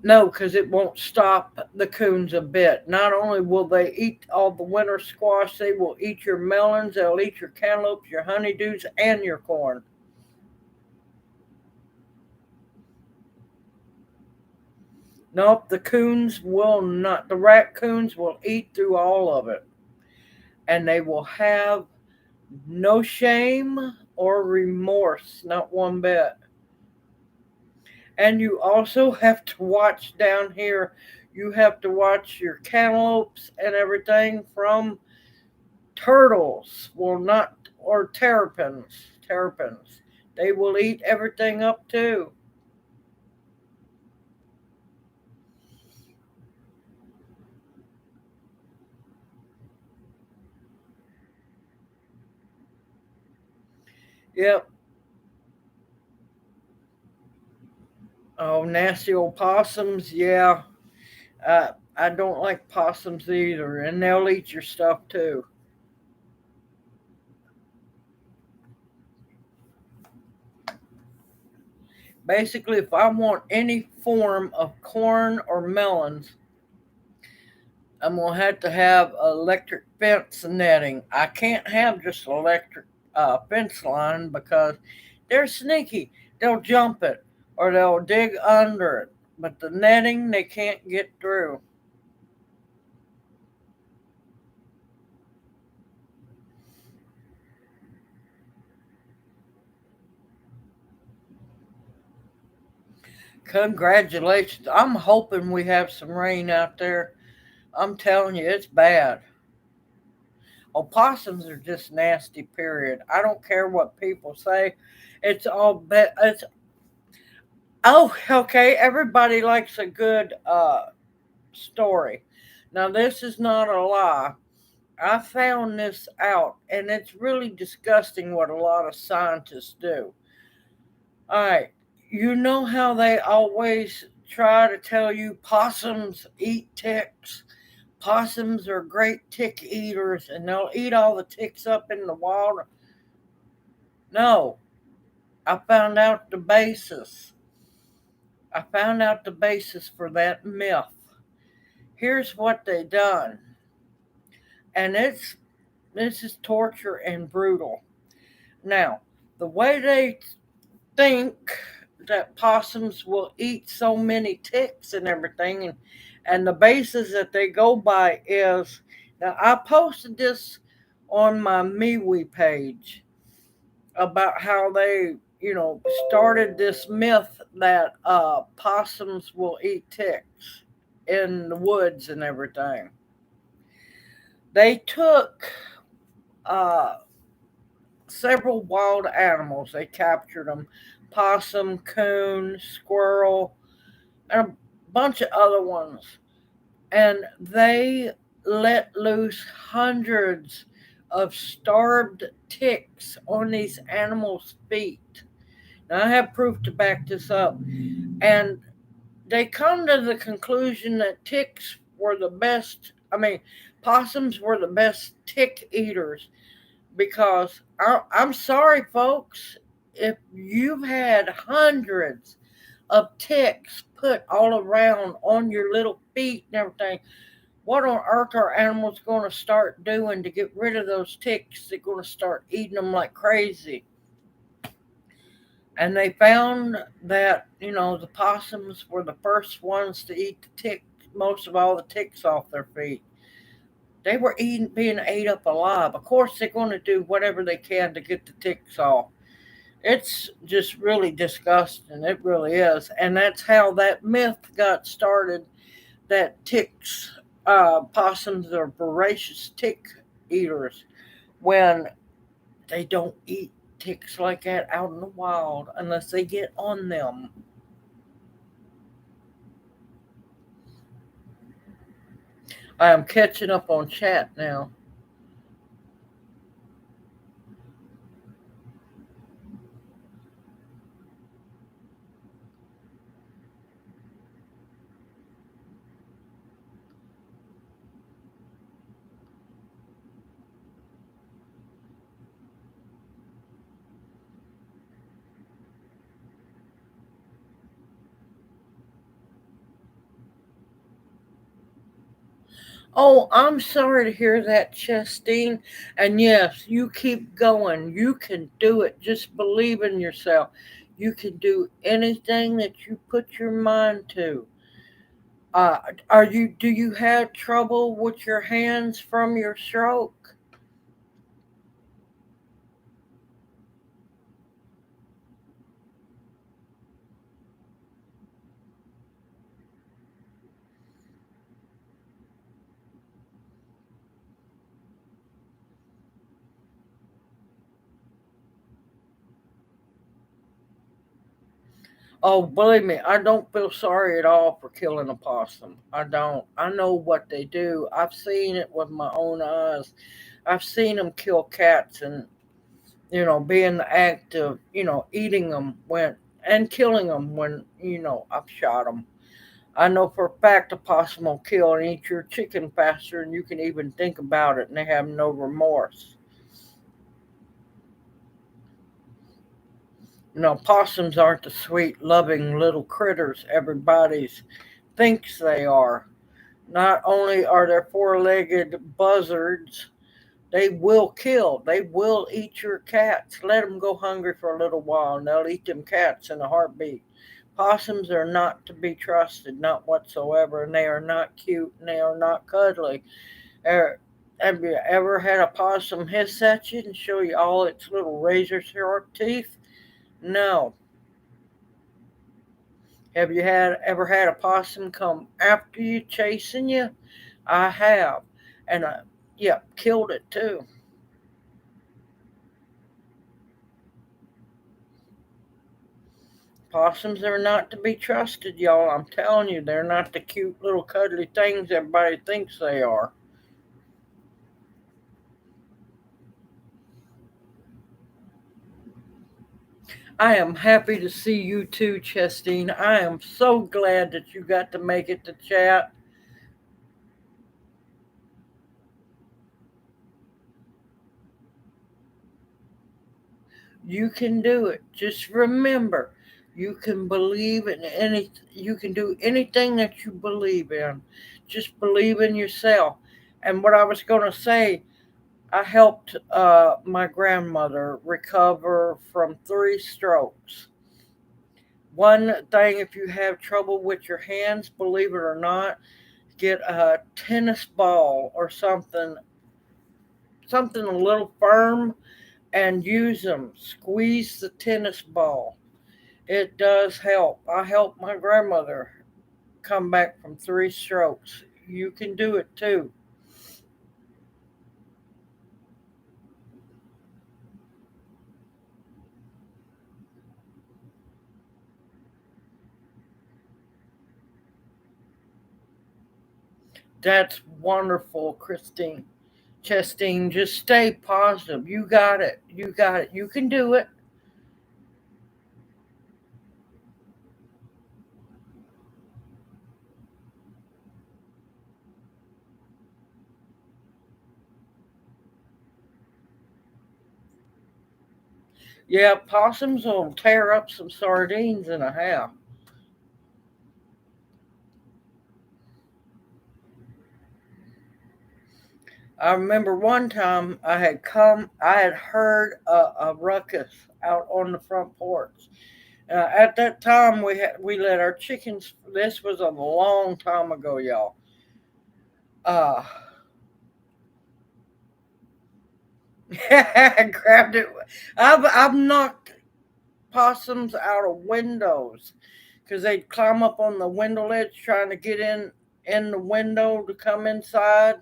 No, because it won't stop the coons a bit. Not only will they eat all the winter squash, they will eat your melons, they'll eat your cantaloupes, your honeydews, and your corn. Nope, the coons will not. The raccoons will eat through all of it, and they will have no shame or remorse, not one bit. And you also have to watch down here. You have to watch your cantaloupes and everything from turtles. Will not, or terrapins. Terrapins. They will eat everything up too. Yep. Oh, nasty old possums. Yeah. I don't like possums either, and they'll eat your stuff too. Basically, if I want any form of corn or melons, I'm gonna have to have electric fence netting. I can't have just electric fence line because they're sneaky. They'll jump it or they'll dig under it. But the netting, they can't get through. Congratulations. I'm hoping we have some rain out there. I'm telling you, it's bad. Opossums are just nasty, period. I don't care what people say. It's all bad. It's, oh, okay. Everybody likes a good story. Now, this is not a lie. I found this out, and it's really disgusting what a lot of scientists do. All right, you know how they always try to tell you possums eat ticks? Possums are great tick eaters, and they'll eat all the ticks up in the wild. No, I found out the basis. I found out the basis for that myth. Here's what they done, and this is torture and brutal. Now, the way they think that possums will eat so many ticks and everything, and the basis that they go by is, now I posted this on my MeWe page about how they, started this myth that possums will eat ticks in the woods and everything. They took uh, several wild animals. They captured them: possum, coon, squirrel, and a bunch of other ones. And they let loose hundreds of starved ticks on these animals' feet. Now, I have proof to back this up. And they come to the conclusion that ticks were the best, possums were the best tick eaters because I'm sorry, folks, if you've had hundreds of ticks put all around on your little feet and everything, what on earth are animals going to start doing to get rid of those ticks? They're going to start eating them like crazy. And they found that, the possums were the first ones to eat the tick, most of all the ticks off their feet. They were being ate up alive. Of course, they're going to do whatever they can to get the ticks off. It's just really disgusting. It really is. And that's how that myth got started, that ticks, possums are voracious tick eaters when they don't eat ticks like that out in the wild unless they get on them. I am catching up on chat now. Oh, I'm sorry to hear that, Chestine. And yes, you keep going. You can do it. Just believe in yourself. You can do anything that you put your mind to. Uh, do you have trouble with your hands from your stroke? Oh, believe me, I don't feel sorry at all for killing a possum. I don't. I know what they do. I've seen it with my own eyes. I've seen them kill cats and, be in the act of, eating them when and killing them when, I've shot them. I know for a fact a possum will kill and eat your chicken faster than you can even think about it, and they have no remorse. Possums aren't the sweet, loving little critters everybody thinks they are. Not only are they four-legged buzzards, they will kill. They will eat your cats. Let them go hungry for a little while, and they'll eat them cats in a heartbeat. Possums are not to be trusted, not whatsoever, and they are not cute, and they are not cuddly. Er, have you ever had a possum hiss at you and show you all its little razor sharp teeth? No. Have you had ever had a possum come after you, chasing you? I have, and yeah, killed it too. Possums are not to be trusted, y'all. I'm telling you, they're not the cute little cuddly things everybody thinks they are. I am happy to see you too, Chestine. I am so glad that you got to make it to chat. You can do it. Just remember, you can believe in any. You can do anything that you believe in. Just believe in yourself. And what I was going to say, I helped my grandmother recover from 3 strokes. One thing, if you have trouble with your hands, believe it or not, get a tennis ball or something a little firm, and use them. Squeeze the tennis ball. It does help. I helped my grandmother come back from 3 strokes. You can do it too. That's wonderful, Christine. Chestine, just stay positive. You got it. You got it. You can do it. Yeah, possums will tear up some sardines in a half. I remember one time I had heard a ruckus out on the front porch. At that time, we let our chickens. This was a long time ago, y'all. Uh, I grabbed it. I've knocked possums out of windows because they'd climb up on the window ledge trying to get in the window to come inside.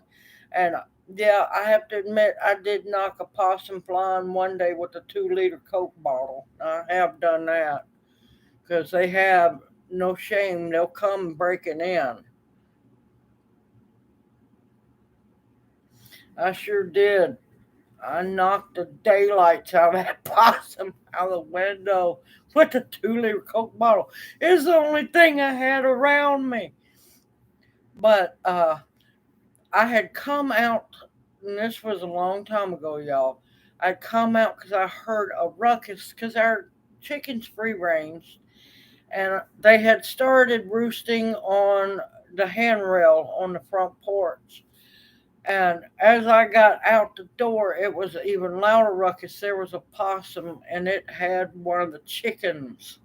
And yeah, I have to admit, I did knock a possum flying one day with a 2-liter Coke bottle. I have done that because they have no shame. They'll come breaking in. I sure did. I knocked the daylights out of that possum out the window with a 2 liter Coke bottle. It's the only thing I had around me. But I had come out, and this was a long time ago, y'all. I'd come out because I heard a ruckus because our chickens free range, and they had started roosting on the handrail on the front porch. And as I got out the door, it was an even louder ruckus. There was a possum, and it had one of the chickens.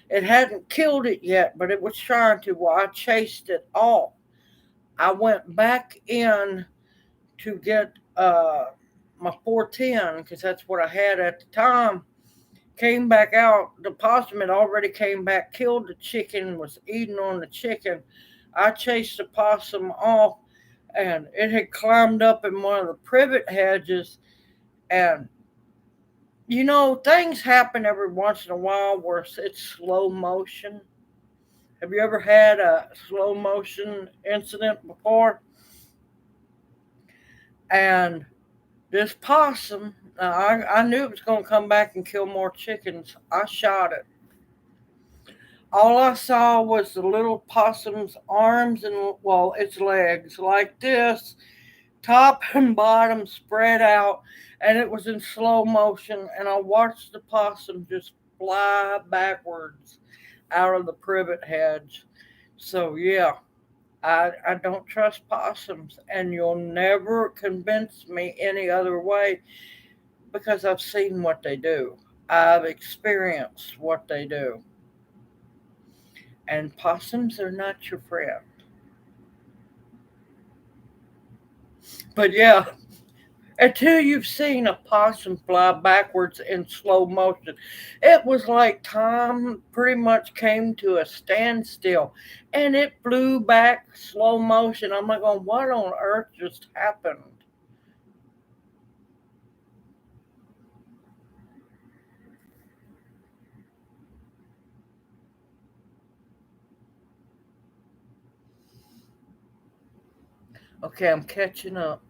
It hadn't killed it yet, but it was trying to. Well, I chased it off. I went back in to get my 410 because that's what I had at the time. Came back out. The possum had already came back, killed the chicken, was eating on the chicken. I chased the possum off, and it had climbed up in one of the privet hedges. And things happen every once in a while where it's slow motion. Have you ever had a slow motion incident before? And this possum, I knew it was going to come back and kill more chickens. I shot it. All I saw was the little possum's arms and, well, its legs like this, top and bottom spread out, and it was in slow motion. And I watched the possum just fly backwards out of the privet hedge. So, yeah, I don't trust possums, and you'll never convince me any other way because I've seen what they do. I've experienced what they do. And possums are not your friend. But yeah, until you've seen a possum fly backwards in slow motion, it was like time pretty much came to a standstill and it flew back slow motion. I'm like, going, what on earth just happened? Okay, I'm catching up.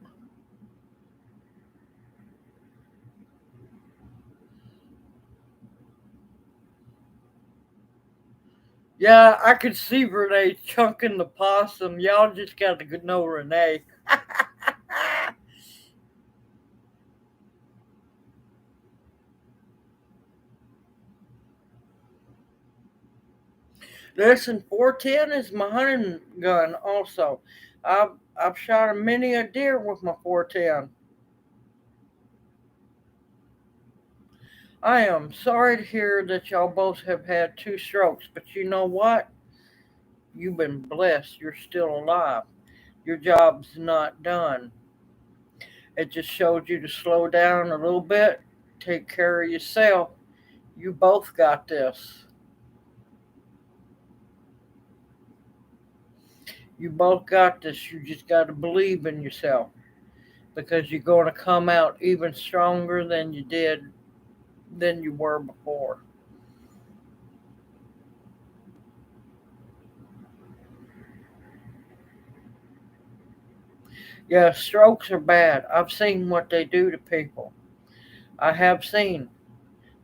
Yeah, I could see Renee chunking the possum. Y'all just got to know Renee. Listen, 410 is my hunting gun also. I've shot a many a deer with my 410. I am sorry to hear that y'all both have had two strokes, but you know what? You've been blessed. You're still alive. Your job's not done. It just showed you to slow down a little bit, take care of yourself. You both got this. You both got this. You just got to believe in yourself because you're going to come out even stronger than you were before. Yeah, strokes are bad. I've seen what they do to people. I have seen,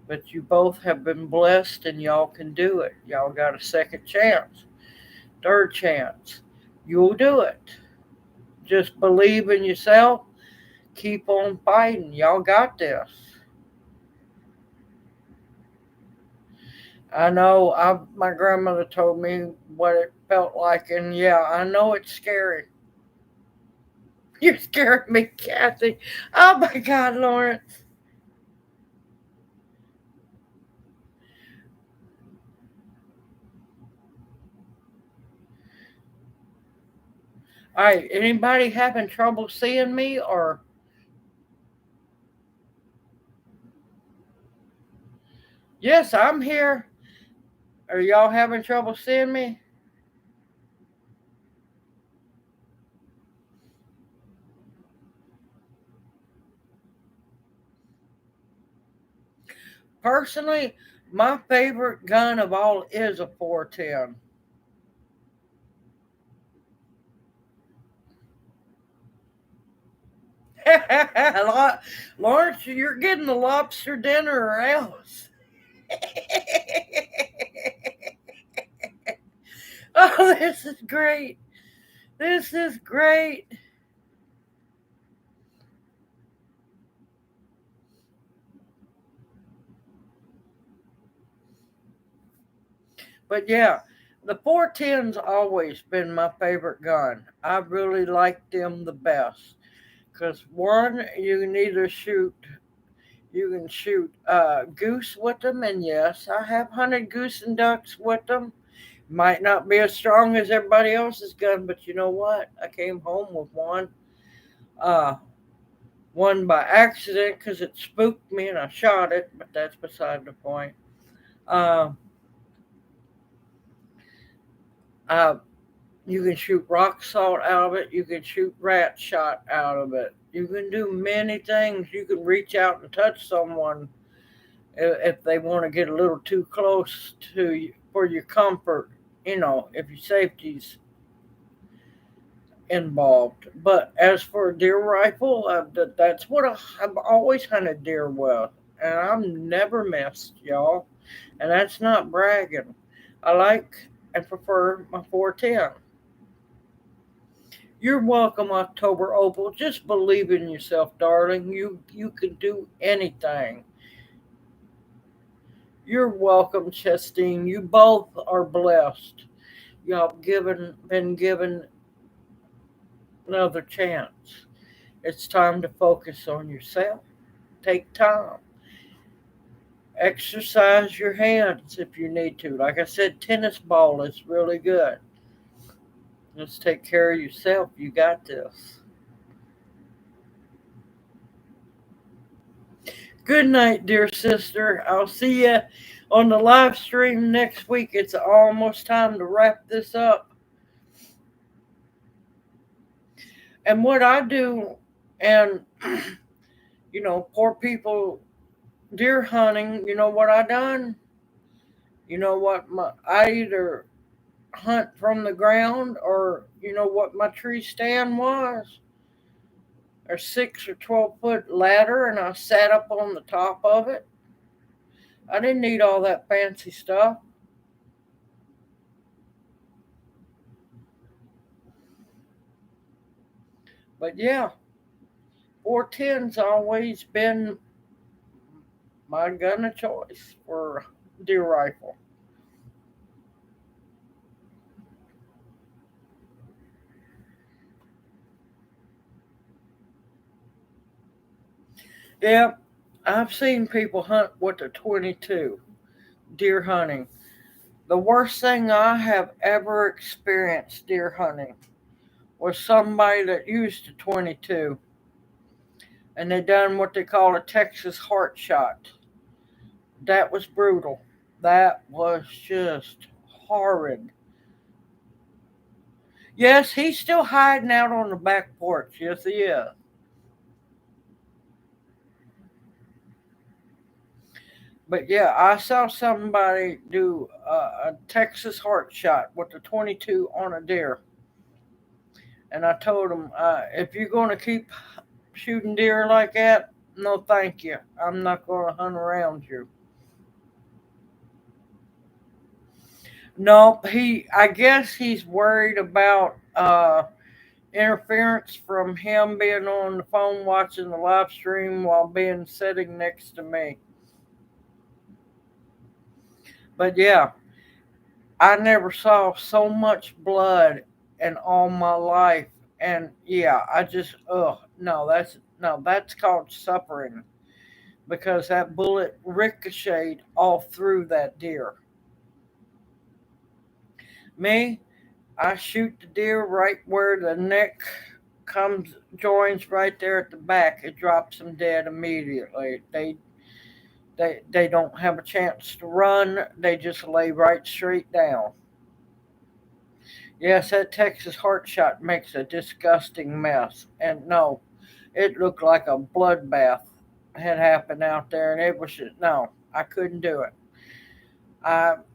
but you both have been blessed and y'all can do it. Y'all got a second chance, third chance. You'll do it. Just believe in yourself. Keep on fighting. Y'all got this. I know my grandmother told me what it felt like, and yeah, I know it's scary. You're scaring me, Kathy. Oh my God, Lawrence. All right, anybody having trouble seeing me or yes, I'm here. Are y'all having trouble seeing me? Personally, my favorite gun of all is a 410. Lawrence, you're getting the lobster dinner or else. Oh, this is great. This is great. But yeah, the 410's always been my favorite gun. I really like them the best. Because one, you can shoot goose with them, and yes, I have hunted goose and ducks with them. Might not be as strong as everybody else's gun, but you know what? I came home with uh, one by accident because it spooked me and I shot it, but that's beside the point. Uh, uh, you can shoot rock salt out of it. You can shoot rat shot out of it. You can do many things. You can reach out and touch someone if they want to get a little too close to you for your comfort. If your safety's involved. But as for a deer rifle, that's what I've always hunted deer with, and I've never missed, y'all. And that's not bragging. I like and prefer my 410. You're welcome, October Opal. Just believe in yourself, darling. You can do anything. You're welcome, Chastine. You both are blessed. Y'all been given another chance. It's time to focus on yourself. Take time. Exercise your hands if you need to. Like I said, tennis ball is really good. Just take care of yourself. You got this. Good night, dear sister. I'll see you on the live stream next week. It's almost time to wrap this up. And what I do, and poor people deer hunting, you know what I done? You know what I either hunt from the ground, or you know what my tree stand was? A 6 or 12 foot ladder, and I sat up on the top of it. I didn't need all that fancy stuff. But yeah, 410's always been my gun of choice for deer rifle. Yeah, I've seen people hunt with a 22 deer hunting. The worst thing I have ever experienced deer hunting was somebody that used a 22 and they done what they call a Texas heart shot. That was brutal. That was just horrid. Yes, he's still hiding out on the back porch. Yes, he is. But yeah, I saw somebody do a Texas heart shot with a 22 on a deer. And I told him, if you're going to keep shooting deer like that, no thank you. I'm not going to hunt around you. No, I guess he's worried about interference from him being on the phone watching the live stream while being sitting next to me. But yeah, I never saw so much blood in all my life. And yeah, I just no, that's called suffering because that bullet ricocheted all through that deer. Me, I shoot the deer right where the neck joins right there at the back. It drops them dead immediately. They don't have a chance to run. They just lay right straight down. Yes, that Texas heart shot makes a disgusting mess. And no, it looked like a bloodbath had happened out there, and it was just, no, I couldn't do it.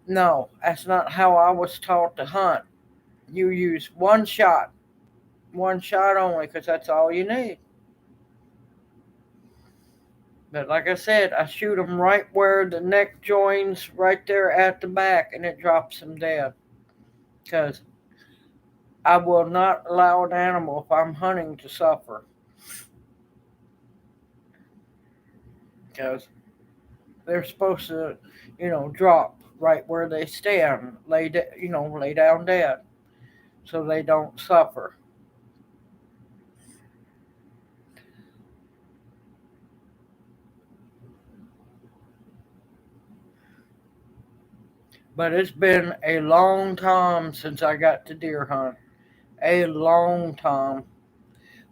No, that's not how I was taught to hunt. You use one shot only, because that's all you need. But like I said, I shoot them right where the neck joins, right there at the back, and it drops them dead. Because I will not allow an animal, if I'm hunting, to suffer. Because they're supposed to, drop right where they stand, lay down dead, so they don't suffer. But it's been a long time since I got to deer hunt. A long time.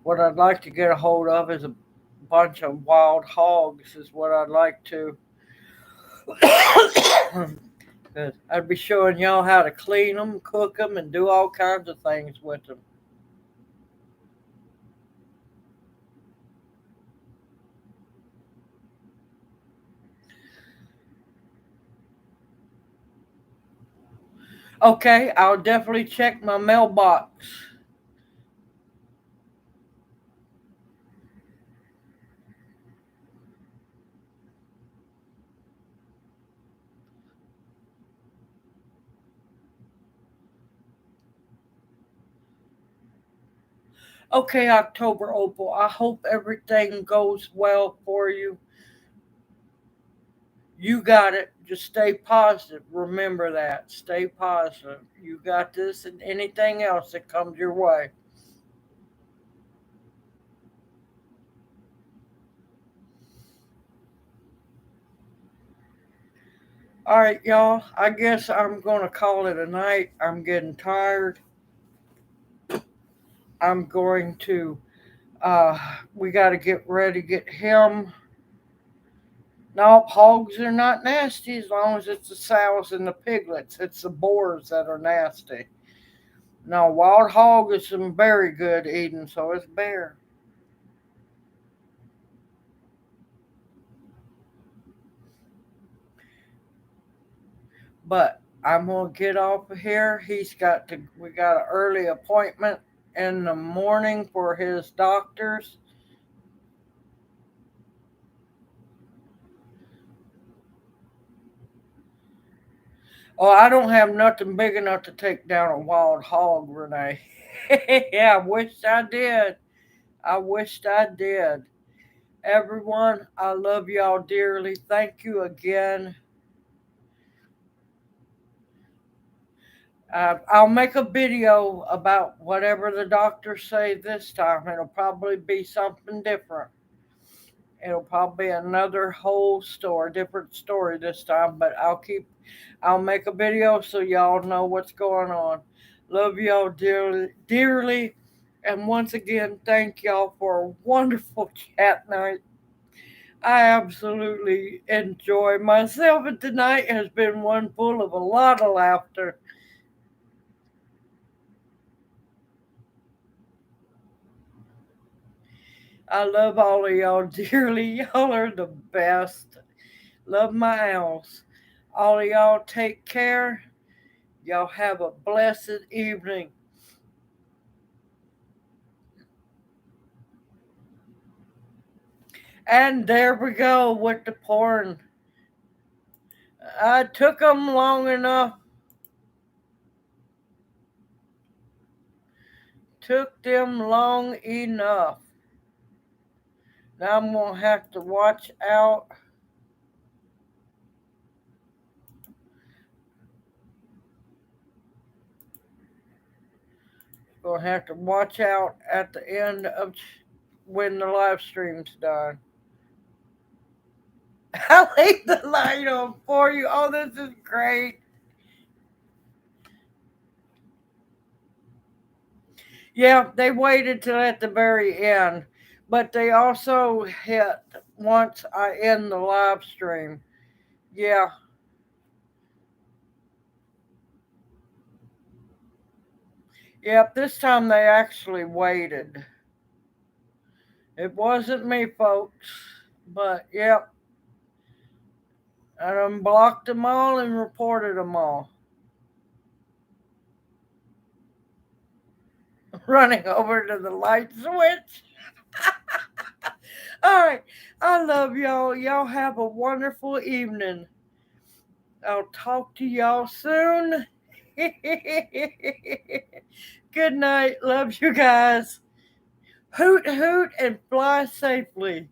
What I'd like to get a hold of is a bunch of wild hogs, is what I'd like to. 'Cause I'd be showing y'all how to clean them, cook them, and do all kinds of things with them. Okay, I'll definitely check my mailbox. Okay, October Opal, I hope everything goes well for you. You got it. Just stay positive. Remember that. Stay positive. You got this and anything else that comes your way. All right, y'all. I guess I'm going to call it a night. I'm getting tired. I'm going to, we got to get ready to get him. No, hogs are not nasty as long as it's the sows and the piglets. It's the boars that are nasty. No, wild hog is some very good eating, so it's bear. But I'm gonna get off of here. We got an early appointment in the morning for his doctors. Oh, I don't have nothing big enough to take down a wild hog, Renee. Yeah, I wished I did. I wished I did. Everyone, I love y'all dearly. Thank you again. I'll make a video about whatever the doctors say this time. It'll probably be something different. It'll probably be another whole story, different story this time, but I'll make a video so y'all know what's going on. Love y'all dearly, dearly. And once again, thank y'all for a wonderful chat night. I absolutely enjoy myself, and tonight has been one full of a lot of laughter. I love all of y'all dearly. Y'all are the best. Love my owls. All of y'all take care. Y'all have a blessed evening. And there we go with the porn. I took them long enough. Took them long enough. Now I'm going to have to watch out. Going to have to watch out at the end of when the live stream's done. I'll leave the light on for you. Oh, this is great. Yeah, they waited till at the very end, but they also hit once I end the live stream. Yeah, yep, this time they actually waited. It wasn't me, folks, but yep, I done blocked them all and reported them all. Running over to the light switch. All right. I love y'all. Y'all have a wonderful evening. I'll talk to y'all soon. Good night. Love you guys. Hoot, hoot, and fly safely.